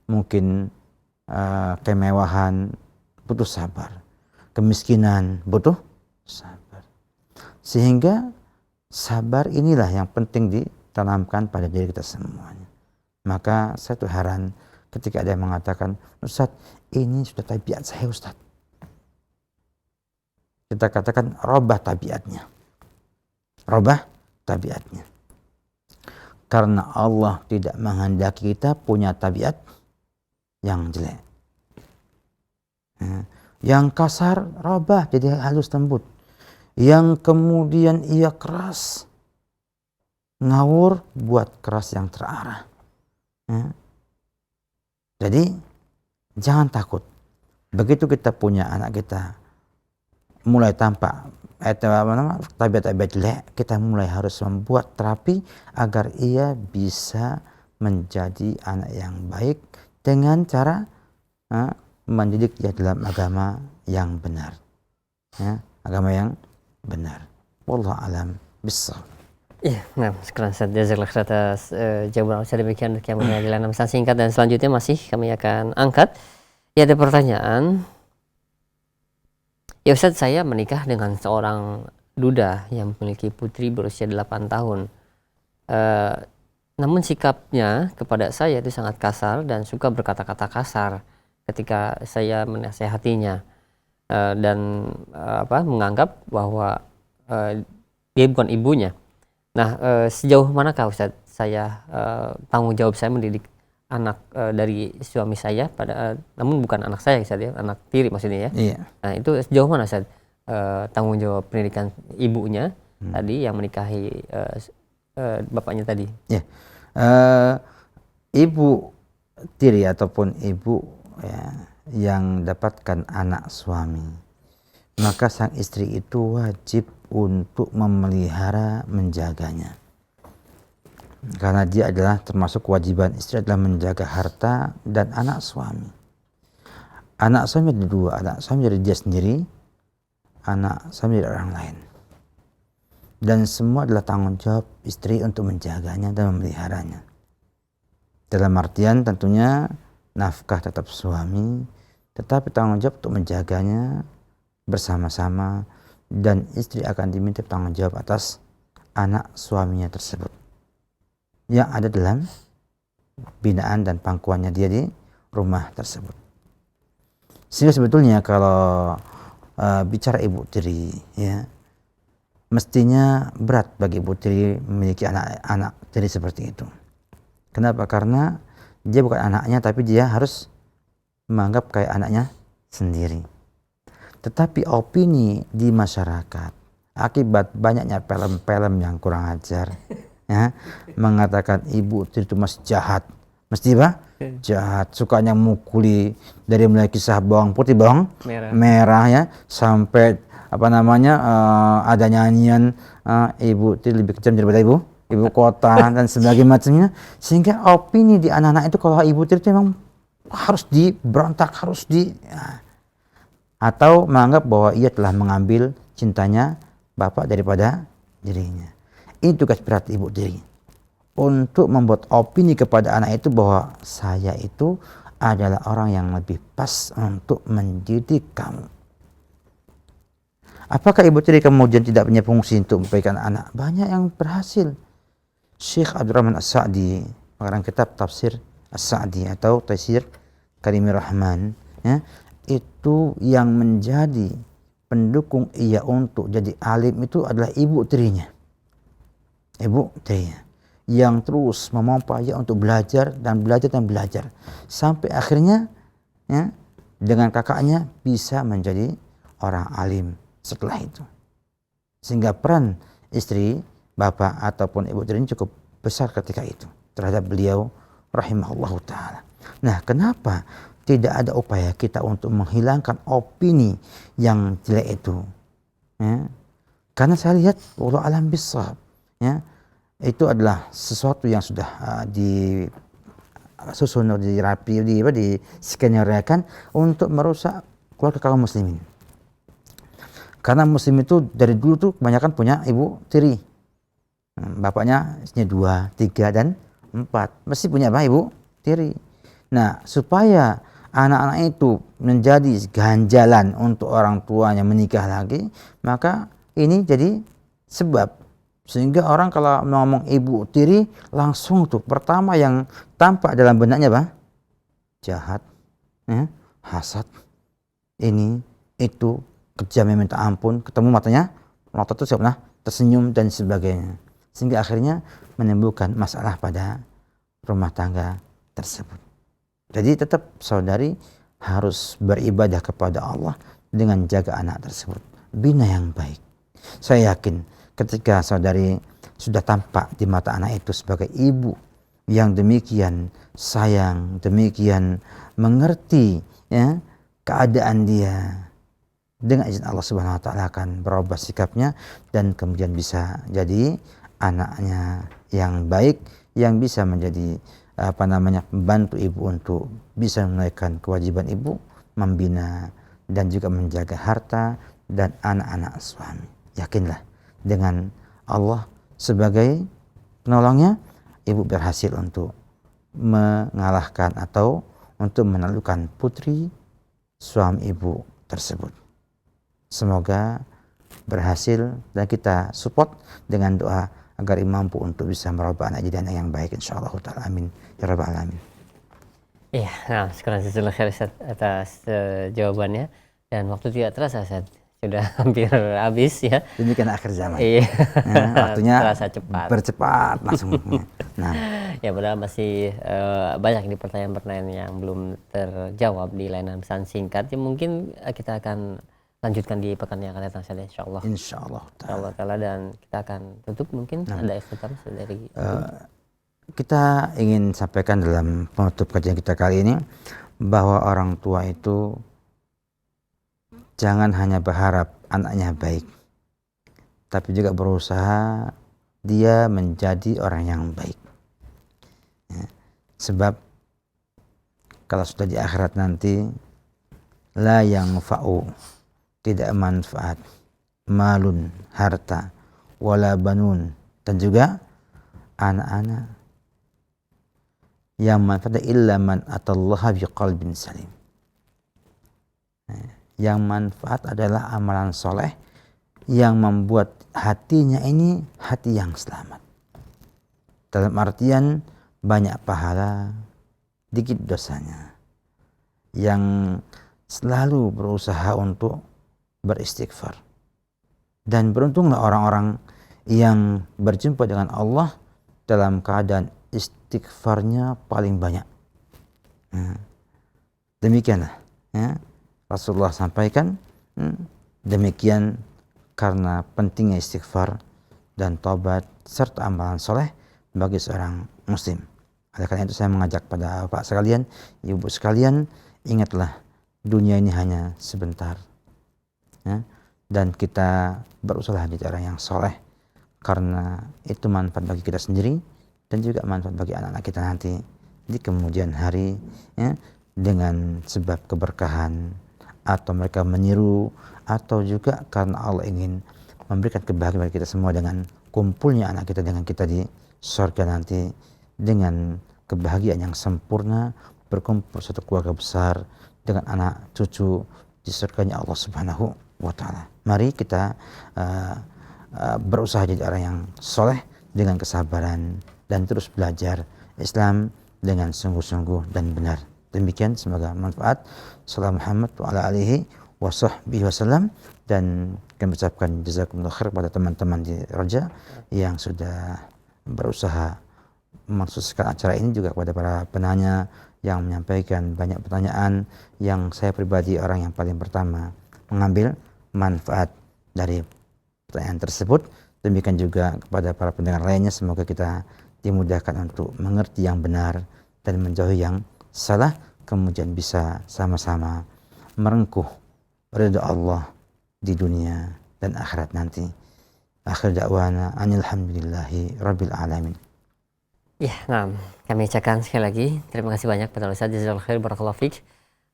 mungkin kemewahan butuh sabar. Kemiskinan butuh sabar. Sehingga sabar inilah yang penting ditanamkan pada diri kita semuanya. Maka saya tuh heran ketika ada yang mengatakan, Ustadz, ini sudah tabiat saya, Ustadz. Kita katakan robah tabiatnya. Karena Allah tidak menghendaki kita punya tabiat yang jelek. Yang kasar robah jadi halus lembut. Yang kemudian ia keras, ngawur, buat keras yang terarah. Ya. Jadi jangan takut. Begitu kita punya anak kita mulai tampak tabiat-tabiat jelek, kita mulai harus membuat terapi agar ia bisa menjadi anak yang baik dengan cara mendidik dia dalam agama yang benar. Ya, agama yang benar. Wallahu alam bissawab. Iya, nah sekarang saya jazakallahu khairan atas jawaban saya demikian yang menjadi pesan singkat, dan selanjutnya masih kami akan angkat. Ya, ada pertanyaan. Ya Ustadz, saya menikah dengan seorang duda yang memiliki putri berusia 8 tahun. Namun sikapnya kepada saya itu sangat kasar dan suka berkata-kata kasar ketika saya menasehatinya. dan menganggap bahwa dia bukan ibunya. Nah, sejauh manakah Ustadz tanggung jawab saya mendidik anak dari suami saya namun bukan anak saya Ustadz ya, anak tiri maksudnya ya. Iya. Nah, itu sejauh mana Ustadz tanggung jawab pendidikan ibunya tadi yang menikahi bapaknya tadi? Ya. Ibu tiri ataupun ibu ya, yang dapatkan anak suami, maka sang istri itu wajib untuk memelihara, menjaganya. Karena dia adalah termasuk kewajiban istri adalah menjaga harta dan anak suami. Anak suami ada dua, anak suami dari dia sendiri, anak suami dari orang lain. Dan semua adalah tanggung jawab istri untuk menjaganya dan memeliharanya. Dalam artian tentunya nafkah tetap suami, tetapi tanggung jawab untuk menjaganya bersama-sama, dan istri akan diminta tanggung jawab atas anak suaminya tersebut yang ada dalam binaan dan pangkuannya dia di rumah tersebut. Sehingga sebetulnya kalau bicara ibu tiri ya, mestinya berat bagi ibu tiri memiliki anak tiri seperti itu. Kenapa? Karena dia bukan anaknya, tapi dia harus menganggap kayak anaknya sendiri. Tetapi opini di masyarakat akibat banyaknya film-film yang kurang ajar ya, mengatakan ibu tiri itu masih jahat, mesti apa? Jahat, sukanya mukuli, dari mulai kisah bawang putih, bawang merah ya, sampai ada nyanyian ibu tiri lebih kejam daripada ibu kota dan sebagainya macamnya, sehingga opini di anak-anak itu kalau ibu tiri itu memang harus diberontak, atau menganggap bahwa ia telah mengambil cintanya bapak daripada dirinya. Ini tugas berat ibu tiri untuk membuat opini kepada anak itu bahwa saya itu adalah orang yang lebih pas untuk mendidik kamu. Apakah ibu tiri kemudian tidak punya fungsi untuk memberikan anak? Banyak yang berhasil. Syekh Abdurrahman As-Sa'di mengarang kitab tafsir As-Sa'di atau Taisir Karimir Rahman ya, itu yang menjadi pendukung ia untuk jadi alim itu adalah ibu tirinya yang terus memompa ia untuk belajar sampai akhirnya ya, dengan kakaknya bisa menjadi orang alim setelah itu. Sehingga peran istri, bapak ataupun ibu tiri cukup besar ketika itu terhadap beliau rahimahullahu ta'ala. Nah, kenapa tidak ada upaya kita untuk menghilangkan opini yang jelek itu ya? Karena saya lihat wallahu alam bissawab ya, itu adalah sesuatu yang sudah disusun, dirapi, diskenariokan untuk merusak keluarga kaum muslimin. Karena muslim itu dari dulu tuh kebanyakan punya ibu tiri, bapaknya istrinya 2, 3 dan 4, mesti punya apa? Ibu tiri. Nah, supaya anak-anak itu menjadi ganjalan untuk orang tuanya menikah lagi, maka ini jadi sebab sehingga orang kalau ngomong ibu tiri langsung tuh pertama yang tampak dalam benaknya apa? Jahat, hasad, ini itu kejam yang minta ampun, ketemu matanya melotot tuh siapa? Tersenyum dan sebagainya, sehingga akhirnya menimbulkan masalah pada rumah tangga tersebut. Jadi tetap saudari harus beribadah kepada Allah dengan jaga anak tersebut, bina yang baik. Saya yakin ketika saudari sudah tampak di mata anak itu sebagai ibu yang demikian sayang, demikian mengerti ya keadaan dia, dengan izin Allah Subhanahu wa taala akan berubah sikapnya dan kemudian bisa jadi anaknya yang baik yang bisa menjadi membantu ibu untuk bisa menunaikan kewajiban ibu, membina dan juga menjaga harta dan anak-anak suami. Yakinlah dengan Allah sebagai penolongnya, ibu berhasil untuk mengalahkan atau untuk menaklukkan putri suami ibu tersebut. Semoga berhasil dan kita support dengan doa agar mampu untuk bisa merubah anak jadi anak yang baik insyaallah ta'ala. Amin ya rabbal alamin. Iya, nah sekarang jazakallahu khair Ustaz atas jawabannya. Dan waktu tidak terasa, Ustaz, sudah hampir habis ya. Demikian akhir zaman. Iya. Waktunya Terasa cepat. bercepat langsung. Nah, Ya padahal masih banyak di pertanyaan-pertanyaan yang belum terjawab di layanan pesan singkat. Ya mungkin kita akan lanjutkan di pekan yang akan datang saja, insyaallah. insyaallah Insyaallah taala, dan kita akan tutup mungkin ada ikhtitam dari kita ingin sampaikan dalam penutup kajian kita kali ini bahwa orang tua itu jangan hanya berharap anaknya baik, tapi juga berusaha dia menjadi orang yang baik. Ya. Sebab kalau sudah di akhirat nanti, la yanfa'u, tidak manfaat, malun, harta, wala banun, dan juga anak-anak, yang manfaat illa man atallaha biqalbin salim. Yang manfaat adalah amalan soleh yang membuat hatinya ini hati yang selamat. Dalam artian banyak pahala, dikit dosanya. Yang selalu berusaha untuk beristighfar. Dan beruntunglah orang-orang yang berjumpa dengan Allah dalam keadaan istighfarnya paling banyak. Demikianlah ya. Rasulullah sampaikan demikian karena pentingnya istighfar dan taubat serta amalan soleh bagi seorang muslim. Oleh karena itu saya mengajak pada bapak sekalian, ibu sekalian, ingatlah dunia ini hanya sebentar, ya, dan kita berusaha jadi orang yang soleh karena itu manfaat bagi kita sendiri dan juga manfaat bagi anak-anak kita nanti di kemudian hari, ya, dengan sebab keberkahan atau mereka meniru atau juga karena Allah ingin memberikan kebahagiaan bagi kita semua dengan kumpulnya anak kita dengan kita di surga nanti dengan kebahagiaan yang sempurna, berkumpul satu keluarga besar dengan anak cucu di surganya Allah Subhanahu wa taala. Mari kita berusaha jadi orang yang soleh dengan kesabaran dan terus belajar Islam dengan sungguh-sungguh dan benar. Demikian, semoga manfaat. Salam Muhammad wa ala alihi wa sahbihi wasallam, dan kami ucapkan jazakumullah khair kepada teman-teman di Raja yang sudah berusaha mensukseskan acara ini, juga kepada para penanya yang menyampaikan banyak pertanyaan yang saya pribadi orang yang paling pertama mengambil manfaat dari pertanyaan tersebut. Demikian juga kepada para pendengar lainnya, semoga kita dimudahkan untuk mengerti yang benar dan menjauhi yang salah, kemudian bisa sama-sama merengkuh ridha Allah di dunia dan akhirat nanti. Akhir da'wana alhamdulillahi rabbil alamin. Ya, nah, kami ucapkan sekali lagi terima kasih banyak kepada Ustaz, jazakallahu khair, barakallahu fiik,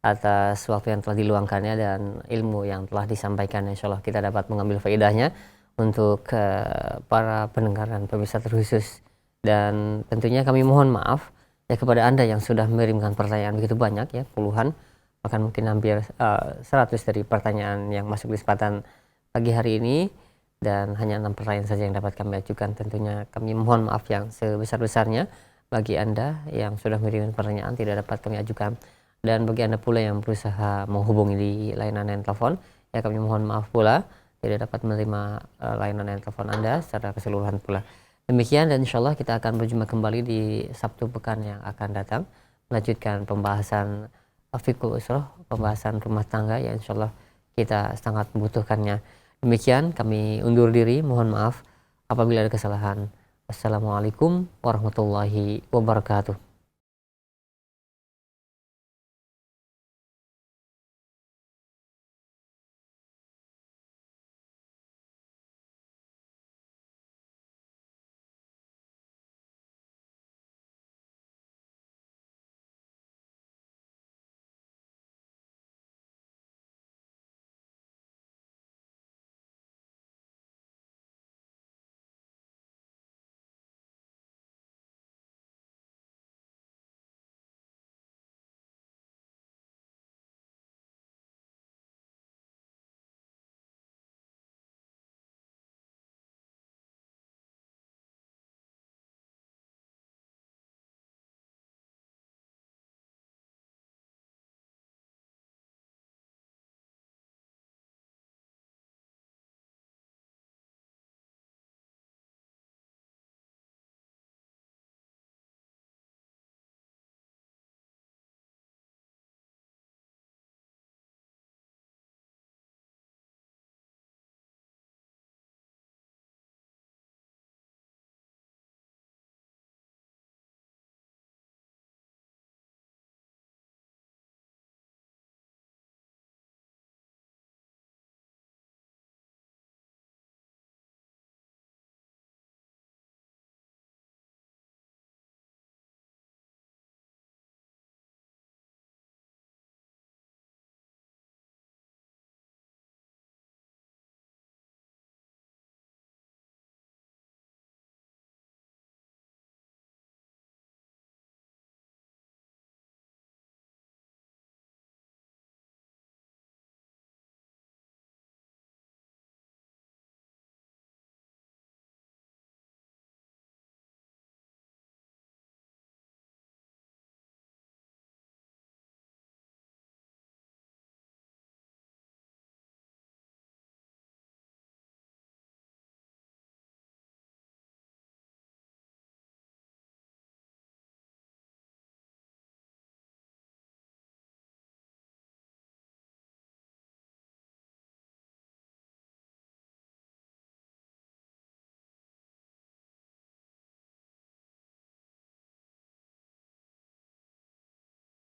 atas waktu yang telah diluangkannya dan ilmu yang telah disampaikan. Insyaallah kita dapat mengambil faedahnya untuk para pendengar dan pemirsa terkhusus. Dan tentunya kami mohon maaf ya kepada Anda yang sudah mengirimkan pertanyaan begitu banyak, ya, puluhan, bahkan mungkin hampir 100 dari pertanyaan yang masuk di kesempatan pagi hari ini, dan hanya 6 pertanyaan saja yang dapat kami ajukan. Tentunya kami mohon maaf yang sebesar-besarnya bagi Anda yang sudah mengirimkan pertanyaan tidak dapat kami ajukan, dan bagi Anda pula yang berusaha menghubungi di layanan telepon, ya, kami mohon maaf pula tidak dapat menerima layanan telepon Anda secara keseluruhan pula. Demikian, dan insyaallah kita akan berjumpa kembali di Sabtu pekan yang akan datang, melanjutkan pembahasan fiqhul usrah, pembahasan rumah tangga yang insyaallah kita sangat membutuhkannya. Demikian, kami undur diri, mohon maaf apabila ada kesalahan. Wassalamualaikum warahmatullahi wabarakatuh.